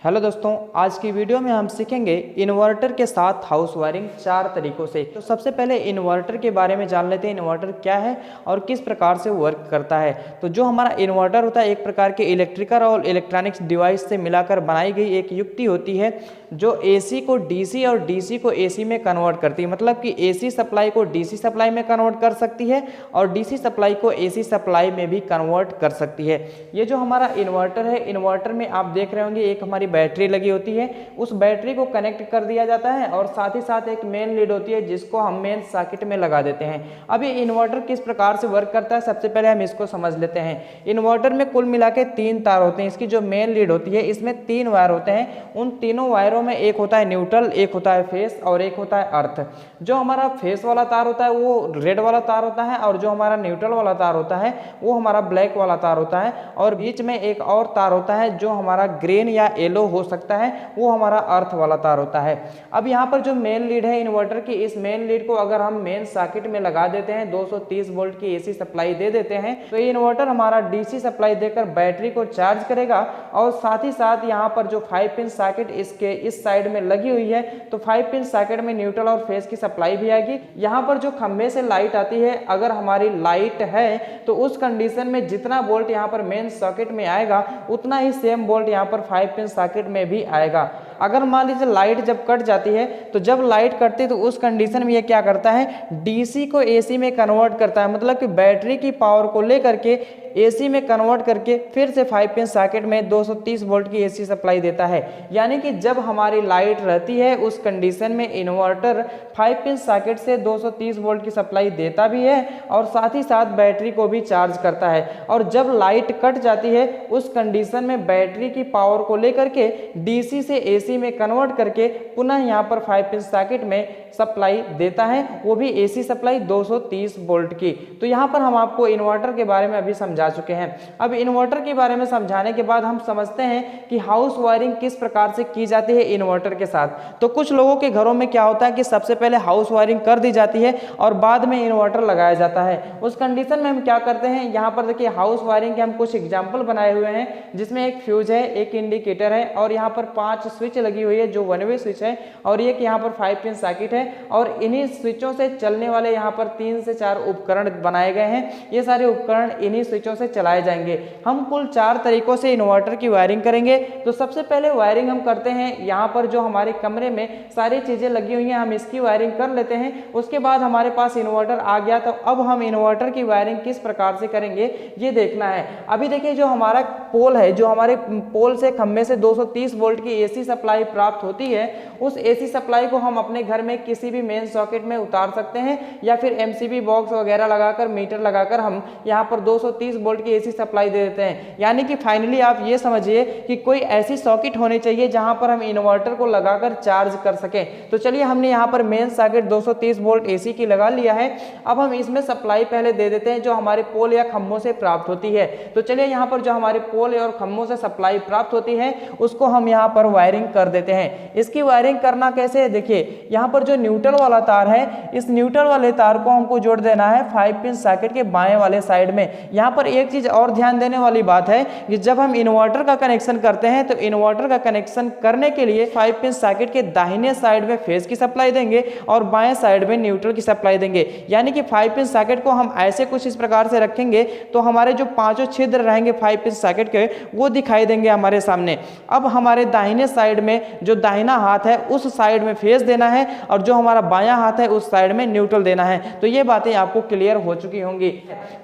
Hello दोस्तों, आज की वीडियो में हम सीखेंगे इन्वर्टर के साथ हाउस वायरिंग 4 तरीकों से। तो सबसे पहले इन्वर्टर के बारे में जान लेते हैं, इन्वर्टर क्या है और किस प्रकार से वर्क करता है। तो जो हमारा इन्वर्टर होता है एक प्रकार के इलेक्ट्रिकल और इलेक्ट्रॉनिक्स डिवाइस से मिलाकर बनाई गई एक युक्ति होती है जो एसी को डीसी और डीसी को एसी में कन्वर्ट करती है। मतलब कि एसी सप्लाई को डीसी सप्लाई में कन्वर्ट कर सकती है और डीसी सप्लाई को एसी सप्लाई में भी कन्वर्ट कर सकती है। ये जो हमारा इन्वर्टर है, इन्वर्टर में आप देख रहे होंगे एक हमारी बैटरी लगी होती है। उस बैटरी को कनेक्ट कर दिया जाता है और साथ ही साथ एक मेन लीड होती है जिसको हम मेन सॉकेट में लगा देते हैं। अब ये इन्वर्टर किस प्रकार से वर्क करता है, सबसे पहले हम इसको समझ लेते हैं। इन्वर्टर में कुल मिला के 3 तार होते हैं। इसकी जो मेन लीड होती है इसमें 3 वायर होते हैं। उन तीनों वायरों में एक होता है न्यूट्रल, एक होता है फेस और एक होता है अर्थ। जो हमारा फेस वाला तार होता है वो रेड वाला तार होता है और जो हमारा न्यूट्रल वाला तार होता है वो हमारा ब्लैक वाला तार होता है। और बीच में एक और तार होता है जो हमारा ग्रीन या येलो हो सकता है, वो हमारा अर्थ वाला तार होता है। अब यहाँ पर जो मेन लीड है इन्वर्टर की, इस मेन लीड को अगर हम मेन सॉकेट में लगा देते हैं, 230 वोल्ट की एसी सप्लाई दे देते हैं, तो ये इन्वर्टर हमारा डीसी सप्लाई देकर बैटरी को चार्ज करेगा। और साथ ही साथ यहाँ पर जो 5 पिन सॉकेट इसके इस साइड में लगी हुई है, तो 5 पिन सॉकेट में न्यूट्रल और फेस की सप्लाई भी आएगी। यहाँ पर जो खंभे से लाइट आती है, अगर हमारी लाइट है तो उस कंडीशन में जितना वोल्ट यहाँ पर मेन सॉकेट में आएगा उतना ही सेम वोल्ट यहाँ पर 5 पिन सॉकेट में भी आएगा। अगर मान लीजिए लाइट जब कट जाती है, तो जब लाइट कटती है तो उस कंडीशन में ये क्या करता है, डीसी को एसी में कन्वर्ट करता है। मतलब कि बैटरी की पावर को लेकर के एसी में कन्वर्ट करके फिर से 5 पिन सॉकेट में 230 वोल्ट की एसी सप्लाई देता है। यानी कि जब हमारी लाइट रहती है उस कंडीशन में इन्वर्टर 5 पिन सॉकेट से 230 वोल्ट की सप्लाई देता भी है और साथ ही साथ बैटरी को भी चार्ज करता है। और जब लाइट कट जाती है उस कंडीशन में बैटरी की पावर को लेकर के डीसी से एसी में कन्वर्ट करके पुनः यहाँ पर 5 पिन सॉकेट में सप्लाई देता है, वो भी एसी सप्लाई 230 वोल्ट की। तो यहाँ पर हम आपको इन्वर्टर के बारे में अभी समझा चुके हैं। अब इन्वर्टर के बारे में समझाने के बाद हम समझते हैं कि हाउस वायरिंग किस प्रकार से की जाती है इन्वर्टर के साथ। तो कुछ लोगों के घरों में क्या होता है कि सबसे पहले हाउस वायरिंग कर दी जाती है और बाद में इन्वर्टर लगाया जाता है। उस कंडीशन में हम क्या करते हैं, यहाँ पर देखिए हाउस वायरिंग के हम कुछ एग्जाम्पल बनाए हुए हैं जिसमें एक फ्यूज है, एक इंडिकेटर है और यहाँ पर 5 स्विच लगी हुई है जो वन वे स्विच है और एक यहाँ पर 5 पिन सॉकेट है। और इन्हीं स्विचों से चलने वाले यहाँ पर 3 से 4 उपकरण बनाए गए हैं। ये सारे उपकरण इन्हीं स्विचों से चलाए जाएंगे। हम कुल 4 तरीकों से इन्वर्टर की वायरिंग करेंगे। तो सबसे पहले वायरिंग हम करते हैं, यहाँ पर जो हमारे कमरे में सारी चीजें लगी हुई हैं हम इसकी वायरिंग कर लेते हैं। उसके बाद हमारे पास इन्वर्टर आ गया, तो अब हम इन्वर्टर की वायरिंग किस प्रकार से करेंगे ये देखना है। अभी देखिए जो हमारा पोल है, जो हमारे पोल से खंभे से 230 वोल्ट की एसी सप्लाई प्राप्त होती है, उस एसी सप्लाई को हम अपने घर में किसी भी मेन सॉकेट में उतार सकते हैं या फिर एमसीबी बॉक्स वगैरह लगाकर मीटर लगाकर हम यहाँ पर 230 वोल्ट की एसी सप्लाई दे देते हैं। यानी कि फाइनली आप ये समझिए कि कोई ऐसी सॉकेट होनी चाहिए जहां पर हम इन्वर्टर को लगाकर चार्ज कर सकें। तो चलिए हमने यहाँ पर मेन सॉकेट 230 वोल्ट एसी की लगा लिया है। अब हम इसमें सप्लाई पहले दे देते हैं जो हमारे पोल या खंभों से प्राप्त होती है। तो चलिए यहाँ पर जो हमारे पोल और खंभों से सप्लाई प्राप्त होती है उसको हम यहाँ पर वायरिंग कर देते हैं। इसकी वायरिंग करना कैसे है, देखिए यहाँ पर जो न्यूट्रल वाला तार है, इस न्यूट्रल वाले तार को हमको जोड़ देना है 5 पिन सॉकेट के बाएं वाले साइड में। यहाँ पर एक चीज और ध्यान देने वाली बात है कि जब हम इन्वर्टर का कनेक्शन करते हैं तो इन्वर्टर का कनेक्शन करने के लिए 5 पिन सॉकेट के दाहिने साइड में फेज की सप्लाई देंगे और बाएं साइड में न्यूट्रल की सप्लाई देंगे। यानी कि 5 पिन सॉकेट को हम ऐसे कुछ इस प्रकार से रखेंगे तो हमारे जो 5 छिद्र रहेंगे 5 पिन सॉकेट के वो दिखाई देंगे हमारे सामने। अब हमारे दाहिने साइड में जो दाहिना हाथ है उस साइड में फेज देना है और जो हमारा बायां हाथ है उस साइड में न्यूट्रल देना है। तो ये बातें आपको क्लियर हो चुकी होंगी।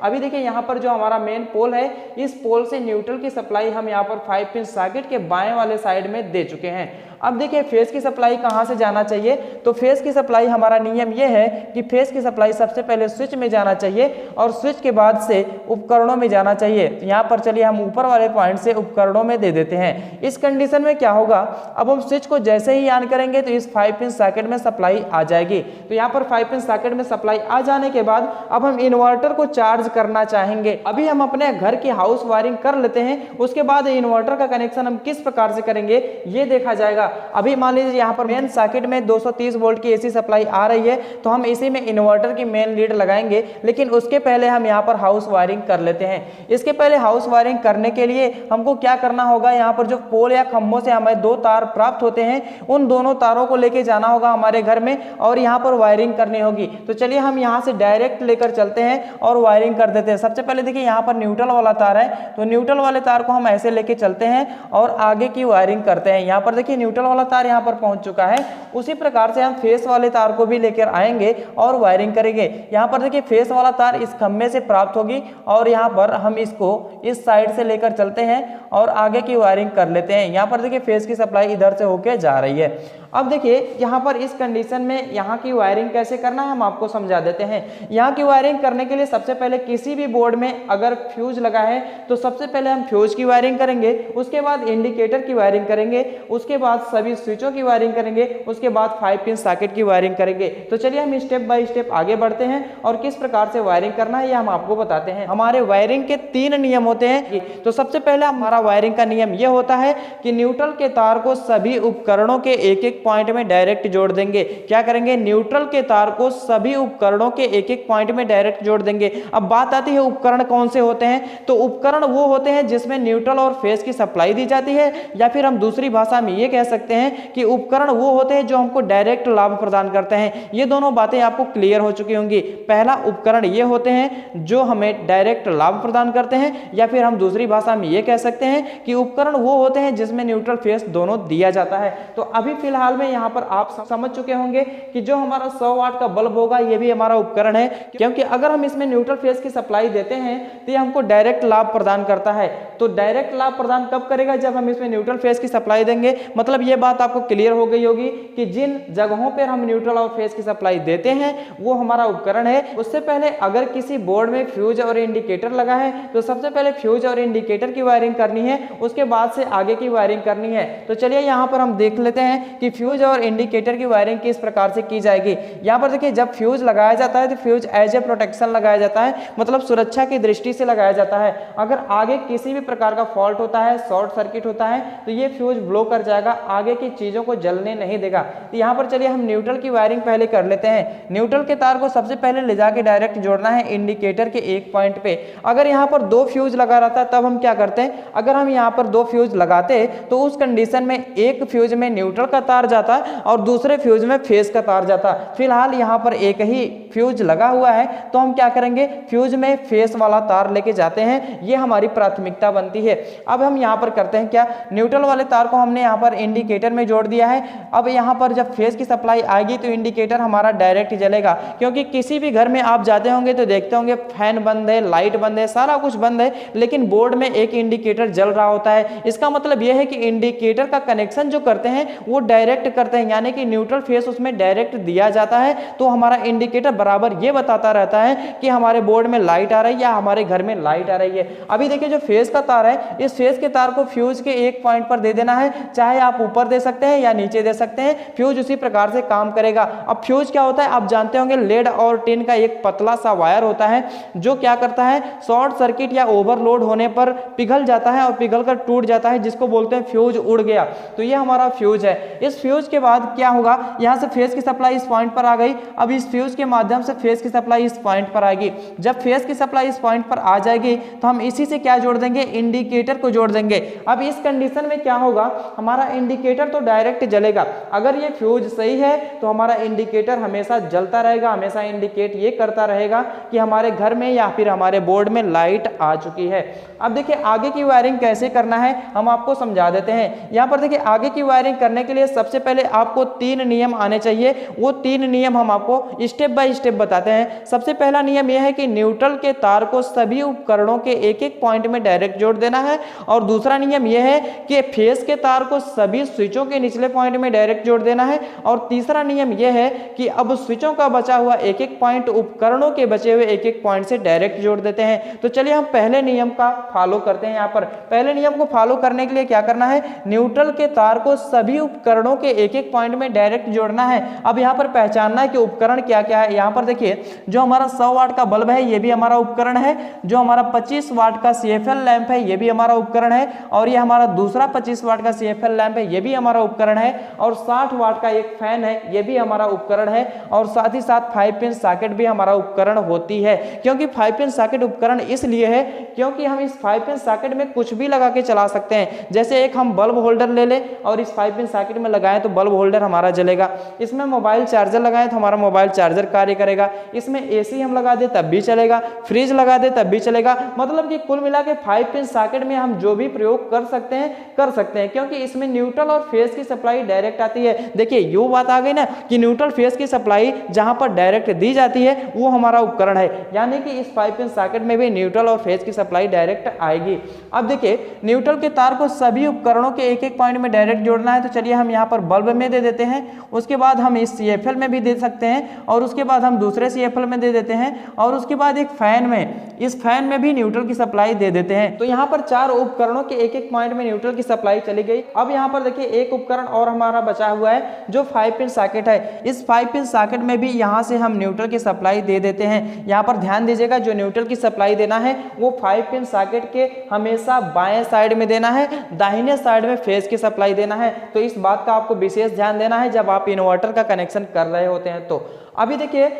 अभी देखिए यहाँ पर जो हमारा मेन पोल है, इस पोल से न्यूट्रल की सप्लाई हम यहाँ पर 5 पिन सॉकेट के बाएं वाले साइड में दे चुके हैं। अब देखिए फेज की सप्लाई कहाँ से जाना चाहिए, तो फेज की सप्लाई हमारा नियम यह है कि फेज की सप्लाई सबसे पहले स्विच में जाना चाहिए और स्विच के बाद से उपकरणों में जाना चाहिए। तो यहाँ पर चलिए हम ऊपर वाले पॉइंट से उपकरणों में दे देते हैं। इस कंडीशन में क्या होगा, अब हम स्विच को जैसे ही ऑन करेंगे तो इस 5 पिन सॉकेट में सप्लाई आ जाएगी। तो यहाँ पर 5 पिन सॉकेट में सप्लाई आ जाने के बाद अब हम इन्वर्टर को चार्ज करना चाहेंगे। अब अभी हम अपने घर की हाउस वायरिंग कर लेते हैं, उसके बाद इन्वर्टर का कनेक्शन हम किस प्रकार से करेंगे ये देखा जाएगा। अभी मान लीजिए यहाँ पर मेन सर्किट में 230 वोल्ट की एसी सप्लाई आ रही है, तो हम इसी में इन्वर्टर की मेन लीड लगाएंगे, लेकिन उसके पहले हम यहाँ पर हाउस वायरिंग कर लेते हैं। इसके पहले हाउस वायरिंग करने के लिए हमको क्या करना होगा, यहाँ पर जो पोल या खंभों से हमें 2 तार प्राप्त होते हैं, उन दोनों तारों को लेके जाना होगा हमारे घर में और यहाँ पर वायरिंग करनी होगी। तो चलिए हम यहाँ से डायरेक्ट लेकर चलते हैं और वायरिंग कर देते हैं। सबसे पहले देखिए यहाँ पर न्यूट्रल वाला तार है, तो न्यूट्रल वाले तार को हम ऐसे लेके चलते हैं और आगे की वायरिंग करते हैं। यहाँ पर देखिए न्यूट्रल वाला तार यहाँ पर पहुंच चुका है, उसी प्रकार से हम फेस वाले तार को भी लेकर आएंगे और वायरिंग करेंगे। यहाँ पर देखिए फेस वाला तार इस खंभे से प्राप्त होगी और यहाँ पर हम इसको इस साइड से लेकर चलते हैं और आगे की वायरिंग कर लेते हैं। यहाँ पर देखिए फेस की सप्लाई इधर से होके जा रही है। अब देखिए यहाँ पर इस कंडीशन में यहाँ की वायरिंग कैसे करना है हम आपको समझा देते हैं। यहाँ की वायरिंग करने के लिए सबसे पहले किसी भी बोर्ड में अगर फ्यूज लगा है तो सबसे पहले हम फ्यूज की वायरिंग करेंगे, उसके बाद इंडिकेटर की वायरिंग करेंगे, उसके बाद सभी स्विचों की वायरिंग करेंगे, उसके बाद 5 पिन सॉकेट की वायरिंग करेंगे। तो चलिए हम स्टेप बाय स्टेप आगे बढ़ते हैं और किस प्रकार से वायरिंग करना है ये हम आपको बताते हैं। हमारे वायरिंग के 3 नियम होते हैं। तो सबसे पहले हमारा वायरिंग का नियम यह होता है कि न्यूट्रल के तार को सभी उपकरणों के एक एक पॉइंट में डायरेक्ट जोड़ देंगे। क्या करेंगे, न्यूट्रल के तार को सभी उपकरणों के एक एक पॉइंट में डायरेक्ट जोड़ देंगे। अब बात आती है उपकरण कौन से होते हैं, तो उपकरण वो होते हैं जिसमें न्यूट्रल और फेस की सप्लाई दी जाती है, या फिर हम दूसरी भाषा में ये कह सकते हैं कि उपकरण वो होते हैं जो हमको डायरेक्ट लाभ प्रदान करते हैं। ये दोनों बातें आपको क्लियर हो चुकी होंगी। पहला उपकरण ये होते हैं जो हमें डायरेक्ट लाभ प्रदान करते हैं, या फिर हम दूसरी भाषा में ये कह सकते हैं कि उपकरण वो होते हैं जिसमें न्यूट्रल फेस दोनों दिया जाता है। तो अभी फिलहाल में यहाँ पर आप समझ चुके होंगे कि जो हमारा 100 वाट का बल्ब होगा ये भी हमारा उपकरण है, क्योंकि अगर हम इसमें न्यूट्रल फेस की सप्लाई देते हैं तो ये हमको डायरेक्ट लाभ प्रदान करता है। तो डायरेक्ट लाभ प्रदान कब करेगा, जब हम इसमें न्यूट्रल फेस की सप्लाई देंगे। मतलब ये बात आपको क्लियर हो गई होगी कि जिन जगहों पर हम न्यूट्रल और फेस की सप्लाई देते हैं वो हमारा उपकरण है। उससे पहले अगर किसी बोर्ड में फ्यूज और इंडिकेटर लगा है तो सबसे पहले फ्यूज और इंडिकेटर की वायरिंग करनी है, उसके बाद से आगे की वायरिंग करनी है। तो चलिए यहाँ पर हम देख लेते हैं कि फ्यूज और इंडिकेटर की वायरिंग किस प्रकार से की जाएगी। यहाँ पर देखिए जब फ्यूज लगाया जाता है तो फ्यूज एज ए प्रोटेक्शन लगाया जाता है, मतलब सुरक्षा की दृष्टि से लगाया जाता है। अगर आगे किसी भी प्रकार का फॉल्ट होता है, शॉर्ट सर्किट होता है, तो ये फ्यूज ब्लो कर जाएगा, आगे की चीजों को जलने नहीं देगा। तो यहाँ पर चलिए हम न्यूट्रल की वायरिंग पहले कर लेते हैं। न्यूट्रल के तार को सबसे पहले ले जाके डायरेक्ट जोड़ना है इंडिकेटर के एक पॉइंट पे। अगर यहाँ पर 2 फ्यूज लगा रहता है तब हम क्या करते हैं, अगर हम यहाँ पर 2 फ्यूज लगाते तो उस कंडीशन में एक फ्यूज में न्यूट्रल का तार जाता और दूसरे फ्यूज में फेस का तार जाता। फिलहाल यहाँ पर एक ही फ्यूज लगा हुआ है तो हम क्या करेंगे, फ्यूज में फेस वाला तार लेके जाते हैं, ये हमारी प्राथमिकता बनती है। अब हम यहाँ पर करते हैं क्या, न्यूट्रल वाले तार को हमने यहाँ पर इंडिकेटर में जोड़ दिया है। अब यहाँ पर जब फेस की सप्लाई आएगी तो इंडिकेटर हमारा डायरेक्ट जलेगा, क्योंकि किसी भी घर में आप जाते होंगे तो देखते होंगे फैन बंद है, लाइट बंद है, सारा कुछ बंद है, लेकिन बोर्ड में एक इंडिकेटर जल रहा होता है। इसका मतलब यह है कि इंडिकेटर का कनेक्शन जो करते हैं वो डायरेक्ट करते हैं, यानी कि न्यूट्रल फेस उसमें डायरेक्ट दिया जाता है। तो हमारा इंडिकेटर बराबर ये बताता रहता है कि हमारे बोर्ड में लाइट आ रही है या हमारे घर में लाइट आ रही है। अभी देखिए जो फेस का तार है, इस फेस के तार को फ्यूज के एक पॉइंट पर दे देना है, चाहे आप ऊपर दे सकते हैं या नीचे दे सकते हैं, फ्यूज उसी प्रकार से काम करेगा। अब फ्यूज क्या होता है आप जानते होंगे, लेड और टिन का एक पतला सा वायर होता है जो क्या करता है, शॉर्ट सर्किट या ओवरलोड होने पर पिघल जाता है और पिघल कर टूट जाता है, जिसको बोलते हैं फ्यूज उड़ गया। तो ये हमारा फ्यूज है। इस फ्यूज के बाद क्या होगा, यहां से फेस की सप्लाई इस पॉइंट पर आ गई। अब इस फ्यूज के माध्यम से फेस की सप्लाई इस पॉइंट पर आएगी। जब फेस की सप्लाई इस पॉइंट पर आ जाएगी तो हम इसी से क्या जोड़ देंगे, इंडिकेटर को जोड़ देंगे। अब इस कंडीशन में क्या होगा, हमारा इंडिकेटर तो डायरेक्ट जलेगा। अगर ये फ्यूज सही है तो हमारा इंडिकेटर हमेशा जलता रहेगा, हमेशा इंडिकेट ये करता रहेगा कि हमारे घर में या फिर हमारे बोर्ड में लाइट आ चुकी है। अब देखिए आगे की वायरिंग कैसे करना है हम आपको समझा देते हैं। यहाँ पर देखिए आगे की वायरिंग करने के लिए सबसे पहले आपको 3 नियम आने चाहिए। वो 3 नियम हम आपको स्टेप बाय स्टेप बताते हैं। सबसे पहला नियम यह है कि न्यूट्रल के तार को सभी उपकरणों के एक एक पॉइंट में डायरेक्ट जोड़ देना है। और दूसरा नियम यह है कि फेस के तार को सभी स्विचों के निचले पॉइंट में डायरेक्ट जोड़ देना है। और तीसरा नियम यह है कि अब स्विचों का बचा हुआ एक एक पॉइंट उपकरणों के बचे हुए एक एक पॉइंट से डायरेक्ट जोड़ देते हैं। तो चलिए हम पहले नियम का फॉलो करते हैं। यहाँ पर पहले नियम को फॉलो करने के लिए क्या करना है, न्यूट्रल के तार को सभी उपकरणों के एक एक पॉइंट में डायरेक्ट जोड़ना है। अब यहाँ पर पहचानना है कि उपकरण क्या क्या है। यहाँ पर देखिए जो हमारा 100 वाट का बल्ब है ये भी हमारा उपकरण है, जो हमारा 25 वाट का CFL लैंप है ये भी हमारा उपकरण है, और ये हमारा दूसरा 25 वाट का CFL लैंप है ये भी हमारा उपकरण है, और 60 वाट का एक फैन है ये भी हमारा उपकरण है, और साथ ही साथ 5 पिन सॉकेट भी हमारा उपकरण होती है। क्योंकि 5 पिन सॉकेट उपकरण इसलिए है क्योंकि हम इस 5 पिन सॉकेट में कुछ भी लगा के चला सकते हैं। जैसे एक हम बल्ब होल्डर ले लें और इस 5 पिन सॉकेट में लगाएं तो बल्ब होल्डर हमारा जलेगा, इसमें मोबाइल चार्जर लगाएं तो हमारा मोबाइल चार्जर कार्य करेगा, इसमें AC हम लगा दे तब भी चलेगा, फ्रिज लगा दे तब भी चलेगा। मतलब कि कुल मिला के 5 पिन सॉकेट में हम जो भी प्रयोग कर सकते हैं, क्योंकि इसमें न्यूट्रल और फेज की सप्लाई डायरेक्ट आती है। देखिए ये बात आ गई ना कि न्यूट्रल फेज की सप्लाई जहां पर डायरेक्ट दी जाती है वो हमारा उपकरण है, यानी कि इस 5 पिन सॉकेट में भी न्यूट्रल और फेज की सप्लाई डायरेक्ट आएगी। अब देखिए न्यूट्रल के तार को सभी उपकरणों के एक एक पॉइंट में डायरेक्ट जोड़ना है, तो चलिए हम यहाँ पर बल्ब में दे देते हैं, उसके बाद हम इस CFL में भी दे सकते हैं, और उसके बाद हम दूसरे CFL में दे देते हैं, और उसके बाद एक फैन में, इस फैन में भी न्यूट्रल की सप्लाई दे देते हैं। तो यहाँ पर 4 उपकरणों के एक एक पॉइंट में न्यूट्रल की सप्लाई चली गई। अब यहाँ पर देखिए एक उपकरण और हमारा बचा हुआ है जो 5 पिन सॉकेट है। इस 5 पिन सॉकेट में भी यहाँ से हम न्यूट्रल की सप्लाई दे देते हैं। यहाँ पर ध्यान दीजिएगा, जो न्यूट्रल की सप्लाई देना है वो 5 पिन सॉकेट के हमेशा बाएं साइड में देना है, दाहिने साइड में फेज की सप्लाई देना है। तो इस बात का आपको विशेष ध्यान देना है जब आप इन्वर्टर का कनेक्शन कर रहे होते हैं। तो अभी देखिए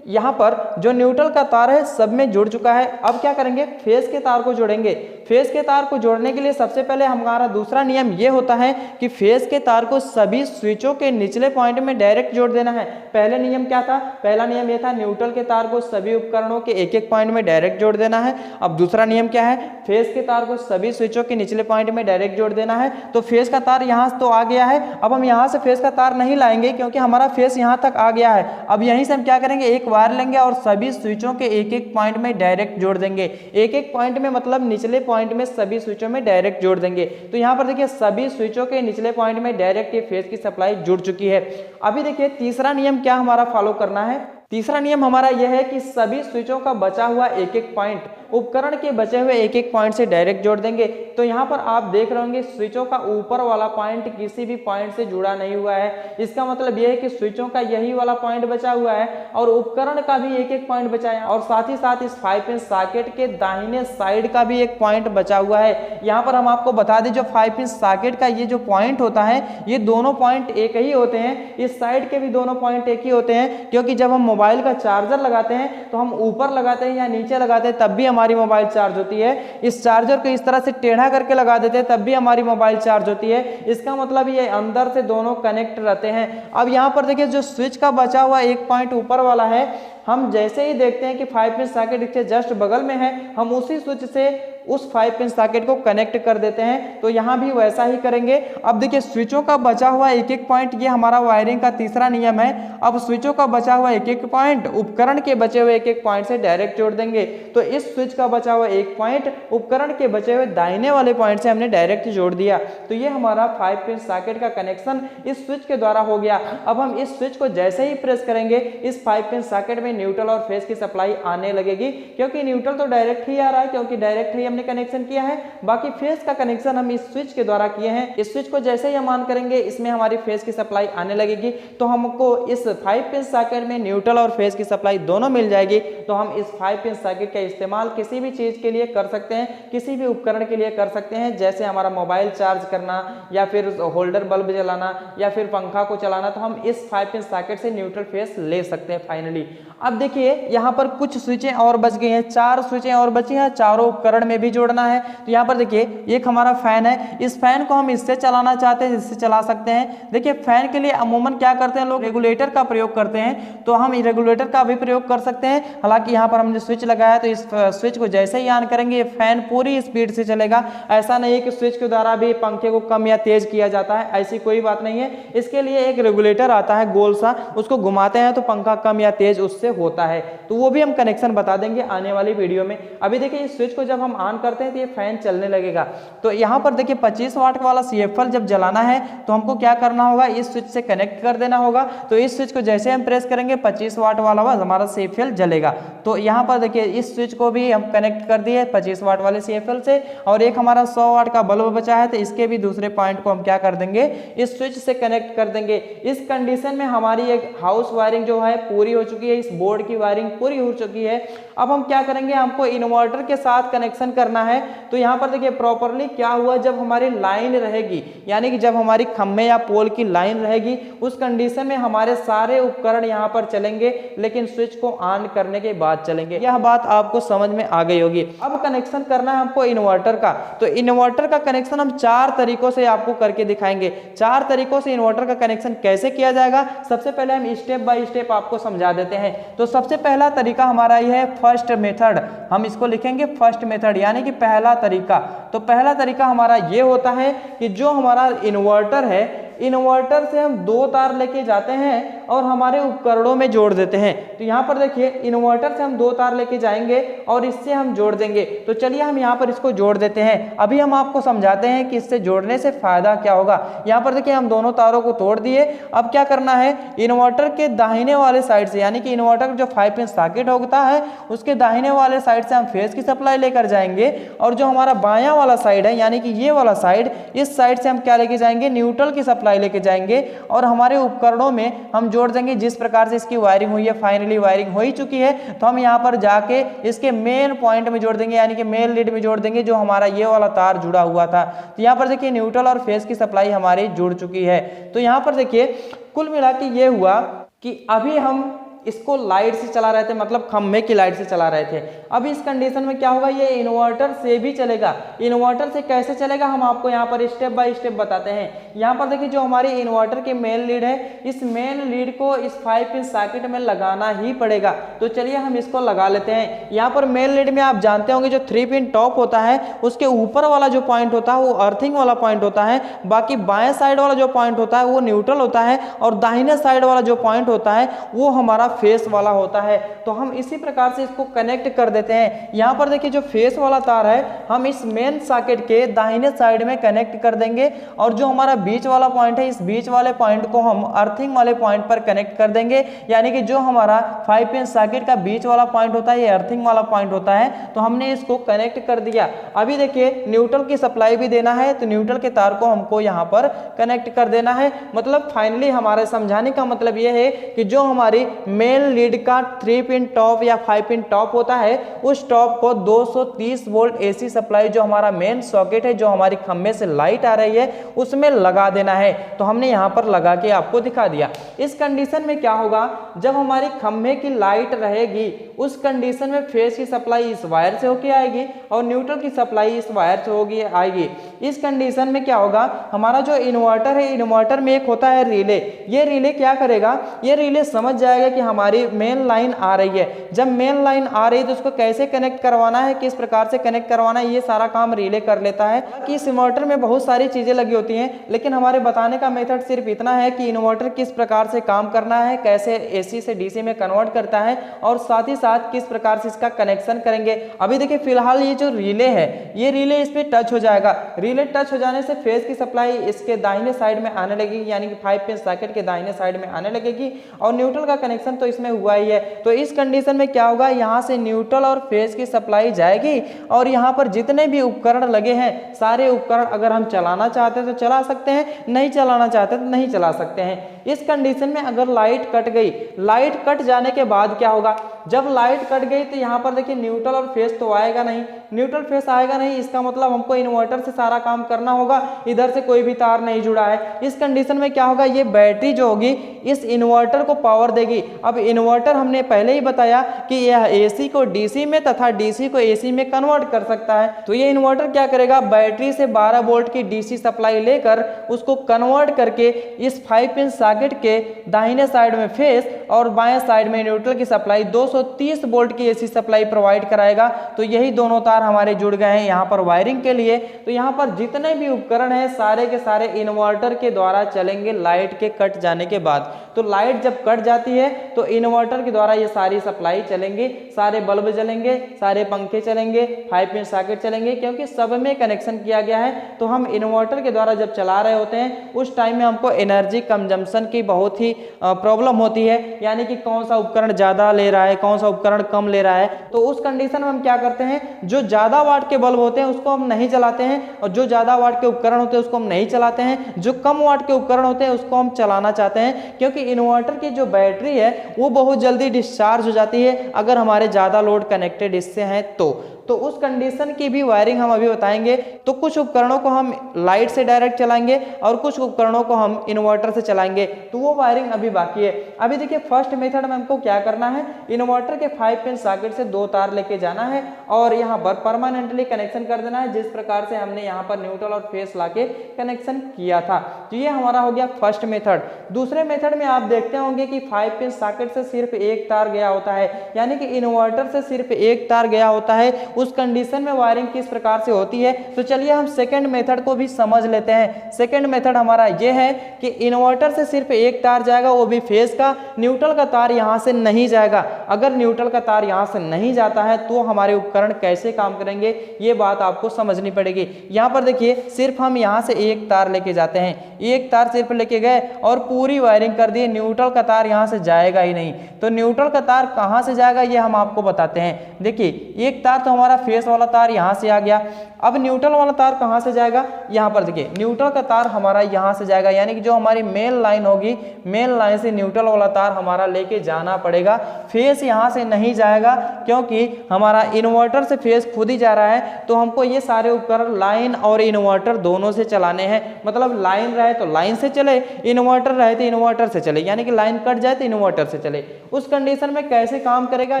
यहाँ पर जो न्यूट्रल का तार है सब में जुड़ चुका है। अब क्या करेंगे, फेज के तार को जोड़ेंगे। फेज के तार को जोड़ने के लिए सबसे पहले हमारा दूसरा नियम ये होता है कि फेज के तार को सभी स्विचों के निचले पॉइंट में डायरेक्ट जोड़ देना है। पहले नियम क्या था, पहला नियम ये था न्यूट्रल के तार को सभी उपकरणों के एक एक पॉइंट में डायरेक्ट जोड़ देना है। अब दूसरा नियम क्या है, फेज के तार को सभी स्विचों के निचले पॉइंट में डायरेक्ट जोड़ देना है। तो फेज का तार यहाँ तो आ गया है, अब हम यहाँ से फेज का तार नहीं लाएंगे क्योंकि हमारा फेज यहाँ तक आ गया है। अब यहीं से हम क्या करेंगे, एक वायर लेंगे और सभी स्विचों के एक एक पॉइंट में डायरेक्ट जोड़ देंगे। एक एक पॉइंट में मतलब निचले पॉइंट में सभी स्विचों में डायरेक्ट जोड़ देंगे। तो यहाँ पर देखिए सभी स्विचों के निचले पॉइंट में डायरेक्ट ये फेज की सप्लाई जुड़ चुकी है। अभी देखिए तीसरा नियम क्या हमारा फॉलो करना है। तीसरा नियम हमारा यह है कि सभी स्विचों का बचा हुआ एक एक पॉइंट उपकरण के बचे हुए एक एक पॉइंट से डायरेक्ट जोड़ देंगे। तो यहाँ पर आप देख रहे होंगे स्विचों का ऊपर वाला पॉइंट किसी भी पॉइंट से जुड़ा नहीं हुआ है। इसका मतलब यह है कि स्विचों का यही वाला पॉइंट बचा हुआ है और उपकरण का भी एक एक पॉइंट बचा है, और साथ ही साथ इस 5 पिन सॉकेट के दाहिने साइड का भी एक पॉइंट बचा हुआ है। यहाँ पर हम आपको बता दें जो 5 पिन सॉकेट का ये जो पॉइंट होता है ये दोनों पॉइंट एक ही होते हैं। इस साइड के भी दोनों पॉइंट एक ही होते हैं, क्योंकि जब हम मोबाइल का चार्जर लगाते हैं तो हम ऊपर लगाते हैं या नीचे लगाते हैं तब भी हमारी मोबाइल चार्ज होती है। इस चार्जर को इस तरह से टेढ़ा करके लगा देते हैं तब भी हमारी मोबाइल चार्ज होती है। इसका मतलब ये अंदर से दोनों कनेक्ट रहते हैं। अब यहाँ पर देखिए जो स्विच का बचा हुआ एक पॉइंट ऊपर वाला है, हम जैसे ही देखते हैं कि 5 पिन सॉकेट इसके जस्ट बगल में है, हम उसी स्विच से उस 5 पिन सॉकेट को कनेक्ट कर देते हैं। तो यहाँ भी वैसा ही करेंगे। अब देखिए स्विचों का बचा हुआ एक एक पॉइंट, ये हमारा वायरिंग का तीसरा नियम है। अब स्विचों का बचा हुआ एक एक पॉइंट उपकरण के बचे हुए एक एक पॉइंट से डायरेक्ट जोड़ देंगे। तो इस स्विच का बचा हुआ एक पॉइंट उपकरण के बचे हुए दाहिने वाले पॉइंट से हमने डायरेक्ट जोड़ दिया। तो ये हमारा 5 पिन सॉकेट का कनेक्शन इस स्विच के द्वारा हो गया। अब हम इस स्विच को जैसे ही प्रेस करेंगे इस 5 पिन सॉकेट में न्यूट्रल और फेज की सप्लाई आने लगेगी, क्योंकि न्यूट्रल तो डायरेक्ट ही आ रहा है क्योंकि डायरेक्ट ही हमने कनेक्शन किया है। बाकी फेज का कनेक्शन हम इस स्विच के द्वारा किए हैं। इस स्विच को जैसे ही हम ऑन करेंगे इसमें हमारी फेज की सप्लाई आने लगेगी। तो हमको इस 5 पिन सॉकेट में न्यूट्रल और फेज की सप्लाई दोनों मिल जाएगी। तो हम इस 5 पिन सॉकेट का इस्तेमाल किसी भी चीज के लिए कर सकते हैं, किसी भी उपकरण के लिए कर सकते हैं, जैसे हमारा मोबाइल चार्ज करना या फिर होल्डर बल्ब जलाना या फिर पंखा को चलाना। तो हम इस 5 पिन सॉकेट से न्यूट्रल फेज ले सकते हैं फाइनली। अब देखिए यहाँ पर कुछ स्विचें और बच गई हैं, 4 स्विचें और बची हैं, चारों उपकरण में भी जोड़ना है। तो यहाँ पर देखिए एक हमारा फैन है, इस फैन को हम इससे चलाना चाहते हैं, इससे चला सकते हैं। देखिए फैन के लिए अमूमन क्या करते हैं लोग, रेगुलेटर का प्रयोग करते हैं। तो हम रेगुलेटर का भी प्रयोग कर सकते हैं। हालांकि यहाँ पर हमने स्विच लगाया तो इस स्विच को जैसे ही ऑन करेंगे ये फैन पूरी स्पीड से चलेगा। ऐसा नहीं है कि स्विच के द्वारा भी पंखे को कम या तेज किया जाता है, ऐसी कोई बात नहीं है। इसके लिए एक रेगुलेटर आता है गोल सा, उसको घुमाते हैं तो पंखा कम या तेज उससे होता है। तो वो भी हम कनेक्शन बता देंगे आने वाली वीडियो में। अभी देखिए इस स्विच को जब हम ऑन ऑन करते हैं तो ये फैन चलने लगेगा। तो यहाँ पर देखिए 25 वाट वाला CFL जब जलाना है तो हमको क्या करना होगा, इस स्विच से कनेक्ट कर देना होगा। तो इस स्विच को जैसे हम प्रेस करेंगे 25 वाट वाला हमारा CFL जलेगा। तो यहाँ पर देखिए इस स्विच को भी हम कनेक्ट कर दिए 25 वाट वाले CFL से, और एक हमारा 100 वाट का बल्ब बचा है तो इसके भी दूसरे पॉइंट को हम क्या कर देंगे, इस स्विच से कनेक्ट कर देंगे। इस कंडीशन में हमारी एक हाउस वायरिंग जो है पूरी हो चुकी है, इस बोर्ड की वायरिंग पूरी हो चुकी है। अब हम क्या करेंगे, हमको इन्वर्टर के साथ कनेक्शन करना है। तो यहाँ पर देखिए प्रॉपरली क्या हुआ, जब हमारी लाइन रहेगी, यानी कि जब हमारी खंभे या पोल की लाइन रहेगी, उस कंडीशन में हमारे सारे उपकरण यहाँ पर चलेंगे, लेकिन स्विच को ऑन करने के बाद चलेंगे। यह बात आपको समझ में आ गई होगी। अब कनेक्शन करना है हमको इन्वर्टर का। तो इन्वर्टर का कनेक्शन हम 4 तरीकों से आपको करके दिखाएंगे। 4 तरीकों से इन्वर्टर का कनेक्शन कैसे किया जाएगा, सबसे पहले हम स्टेप बाय स्टेप आपको समझा देते हैं। तो सबसे पहला तरीका हमारा यह है फर्स्ट मेथड, हम इसको लिखेंगे फर्स्ट मेथड, यानी कि पहला तरीका। तो पहला तरीका हमारा ये होता है कि जो हमारा इन्वर्टर है, इन्वर्टर से हम 2 तार लेके जाते हैं और हमारे उपकरणों में जोड़ देते हैं। तो यहाँ पर देखिए इन्वर्टर से हम 2 तार लेके जाएंगे और इससे हम जोड़ देंगे। तो चलिए हम यहाँ पर इसको जोड़ देते हैं। अभी हम आपको समझाते हैं कि इससे जोड़ने से फायदा क्या होगा। यहाँ पर देखिए हम दोनों तारों को तोड़ दिए। अब क्या करना है, इन्वर्टर के दाहिने वाले साइड से, यानी कि इन्वर्टर जो 5 पिन सॉकेट होता है उसके दाहिने वाले साइड से हम फेज की सप्लाई लेकर जाएंगे, और जो हमारा बायां वाला साइड है, यानी कि ये वाला साइड, इस साइड से हम क्या लेके जाएंगे, न्यूट्रल की सप्लाई लेके जाएंगे और हमारे उपकरणों में हम जोड़ देंगे। जिस प्रकार से इसकी वायरिंग हुई है, फाइनली वायरिंग हो ही चुकी है, तो हम यहाँ पर जाके इसके मेन पॉइंट में जोड़ देंगे, यानी कि मेन लीड में जोड़ देंगे, जो हमारा ये वाला तार जुड़ा हुआ था। तो यहाँ पर देखिए न्यूट्रल और फेज की सप्लाई हमारी जुड़ चुकी है। तो यहाँ पर देखिए कुल मिला के ये हुआ कि अभी हम इसको लाइट से चला रहे थे, मतलब खंभे की लाइट से चला रहे थे। अब इस कंडीशन में क्या होगा, ये इन्वर्टर से भी चलेगा। इन्वर्टर से कैसे चलेगा हम आपको यहाँ पर स्टेप बाय स्टेप बताते हैं। यहाँ पर देखिए जो हमारी इन्वर्टर की मेन लीड है, इस मेन लीड को इस 5 पिन सॉकेट में लगाना ही पड़ेगा। तो चलिए हम इसको लगा लेते हैं। यहाँ पर मेन लीड में आप जानते होंगे जो 3 पिन टॉप होता है, उसके ऊपर वाला जो पॉइंट होता है वो अर्थिंग वाला पॉइंट होता है, बाकी बाएं साइड वाला जो पॉइंट होता है वो न्यूट्रल होता है, और दाहिने साइड वाला जो पॉइंट होता है वो हमारा फेस वाला होता है। तो हम इसी प्रकार से इसको कनेक्ट कर देते हैं। यहाँ पर देखिए जो फेस वाला तार है हम इस मेन सॉकेट के दाहिने साइड में कनेक्ट कर देंगे, और जो हमारा बीच वाला पॉइंट है, इस बीच वाले पॉइंट को हम अर्थिंग वाले पॉइंट पर कनेक्ट कर देंगे, यानी कि जो हमारा 5 पिन सॉकेट का बीच वाला पॉइंट होता है ये अर्थिंग वाला पॉइंट होता है। तो हमने इसको कनेक्ट कर दिया। अभी देखिए न्यूट्रल की सप्लाई भी देना है, तो न्यूट्रल के तार को हमको यहाँ पर कनेक्ट कर देना है। मतलब फाइनली हमारे समझाने का मतलब यह है कि जो हमारी मेन लीड का 3 पिन टॉप या 5 पिन टॉप होता है, उस टॉप को 230 वोल्ट AC सप्लाई जो हमारा मेन सॉकेट है, जो हमारी खंभे से लाइट आ रही है, उसमें लगा देना है। तो हमने यहाँ पर लगा के आपको दिखा दिया। इस कंडीशन में क्या होगा, जब हमारी खंभे की लाइट रहेगी उस कंडीशन में फेज की सप्लाई इस वायर से होके आएगी और न्यूट्रल की सप्लाई इस वायर से होगी आएगी। इस कंडीशन में क्या होगा, हमारा जो इन्वर्टर है, इन्वर्टर में एक होता है रिले। ये रिले क्या करेगा, ये रिले समझ जाएगा कि हमारी मेन लाइन आ रही है। जब मेन लाइन आ रही है तो उसको कैसे कनेक्ट करवाना है, किस प्रकार से कनेक्ट करवाना है, ये सारा काम रिले कर लेता है। कि इस इन्वर्टर में बहुत सारी चीजें लगी होती हैं, लेकिन हमारे बताने का मेथड सिर्फ इतना है कि इन्वर्टर किस प्रकार से काम करना है, कैसे AC से DC में कन्वर्ट करता है, और साथ ही साथ किस प्रकार से इसका कनेक्शन करेंगे। अभी देखिए फिलहाल ये जो रिले है, ये रिले इस पे टच हो जाएगा। रिले टच हो जाने से फेज की सप्लाई इसके दाहिने साइड में आने लगेगी, यानी कि 5 पिन सॉकेट के दाहिने साइड में आने लगेगी, और न्यूट्रल का कनेक्शन तो इसमें हुआ ही है। तो इस कंडीशन में क्या होगा, यहाँ से न्यूट्रल और फेज की सप्लाई जाएगी, और यहाँ पर जितने भी उपकरण लगे हैं, सारे उपकरण अगर हम चलाना चाहते हैं तो चला सकते हैं, नहीं चलाना चाहते तो नहीं चला सकते हैं। इस कंडीशन में अगर लाइट कट गई, लाइट कट जाने के बाद क्या होगा, जब लाइट कट गई तो यहाँ पर देखिए न्यूट्रल और फेज तो आएगा नहीं, न्यूट्रल फेज आएगा नहीं, इसका मतलब हमको इन्वर्टर से सारा काम करना होगा, इधर से कोई भी तार नहीं जुड़ा है। इस कंडीशन में क्या होगा, ये बैटरी जो होगी इस इन्वर्टर को पावर देगी। अब इन्वर्टर हमने पहले ही बताया कि यह AC को DC में तथा DC को AC में कन्वर्ट कर सकता है। तो ये इन्वर्टर क्या करेगा, बैटरी से 12 वोल्ट की DC सप्लाई लेकर उसको कन्वर्ट करके इस 5 पिन सॉकेट के दाहिने साइड में फेज और बाएं साइड में न्यूट्रल की सप्लाई 230 वोल्ट की AC सप्लाई प्रोवाइड कराएगा। तो यही दोनों तार तार हमारे जुड़ गए हैं यहाँ पर वायरिंग के लिए। तो यहाँ पर जितने भी उपकरण हैं सारे के सारे इन्वर्टर के द्वारा चलेंगे लाइट के कट जाने के बाद। तो लाइट जब कट जाती है तो इन्वर्टर के द्वारा ये सारी सप्लाई चलेंगी, सारे बल्ब जलेंगे, सारे पंखे चलेंगे, 5 पिन सॉकेट चलेंगे, क्योंकि सब में कनेक्शन किया गया है। तो हम इन्वर्टर के द्वारा जब चला रहे होते हैं उस टाइम में हमको एनर्जी कंजम्पशन की बहुत ही प्रॉब्लम होती है, यानी कि कौन सा उपकरण ज़्यादा ले रहा है, कौन सा उपकरण कम ले रहा है। तो उस कंडीशन में हम क्या करते हैं, जो ज़्यादा वाट के बल्ब होते हैं उसको हम नहीं चलाते हैं, और जो ज़्यादा वाट के उपकरण होते हैं उसको हम नहीं चलाते हैं। जो कम वाट के उपकरण होते हैं उसको हम चलाना चाहते हैं, क्योंकि इन्वर्टर की जो बैटरी है वो बहुत जल्दी डिस्चार्ज हो जाती है अगर हमारे ज़्यादा लोड कनेक्टेड इससे हैं तो उस कंडीशन की भी वायरिंग हम अभी बताएंगे। तो कुछ उपकरणों को हम लाइट से डायरेक्ट चलाएंगे और कुछ उपकरणों को हम इन्वर्टर से चलाएंगे, तो वो वायरिंग अभी बाकी है। अभी देखिए फर्स्ट मेथड में हमको क्या करना है, इन्वर्टर के 5 पिन सॉकेट से 2 तार लेके जाना है और यहाँ पर परमानेंटली कनेक्शन कर देना है, जिस प्रकार से हमने यहाँ पर न्यूट्रल और फेस लाके कनेक्शन किया था। तो ये हमारा हो गया फर्स्ट मेथड। दूसरे मेथड में आप देखते होंगे कि 5 पिन सॉकेट से सिर्फ एक तार गया होता है, यानी कि इन्वर्टर से सिर्फ एक तार गया होता है। उस कंडीशन में वायरिंग किस प्रकार से होती है, तो चलिए हम सेकंड मेथड को भी समझ लेते हैं। सेकंड मेथड हमारा ये है कि इन्वर्टर से सिर्फ एक तार जाएगा, वो भी फेस का, न्यूट्रल का तार यहां से नहीं जाएगा। अगर न्यूट्रल का तार यहां से नहीं जाता है तो हमारे उपकरण कैसे काम करेंगे, ये बात आपको समझनी पड़ेगी। यहां पर देखिए सिर्फ हम यहां से एक तार लेके जाते हैं, एक तार सिर्फ लेके गए और पूरी वायरिंग कर दी, न्यूट्रल का तार यहां से जाएगा ही नहीं। तो न्यूट्रल का तार कहां से जाएगा ये हम आपको बताते हैं। देखिए एक तार तो हमारा फेस वाला तार यहां से आ गया, अब न्यूट्रल वाला तार कहां से जाएगा, यहां पर देखिए न्यूट्रल का तार हमारा यहां से जाएगा, यानी कि जो हमारी मेन लाइन होगी, मेन लाइन से न्यूट्रल वाला तार हमारा लेके जाना पड़ेगा। फेस यहां से नहीं जाएगा क्योंकि हमारा इन्वर्टर से फेस खुद ही जा रहा है। तो हमको ये सारे उपकरण लाइन और इन्वर्टर दोनों से चलाने हैं, मतलब लाइन रहे तो लाइन से चले, इन्वर्टर रहे तो इन्वर्टर से चले, यानी कि लाइन कट जाए तो इन्वर्टर से चले। उस कंडीशन में कैसे काम करेगा,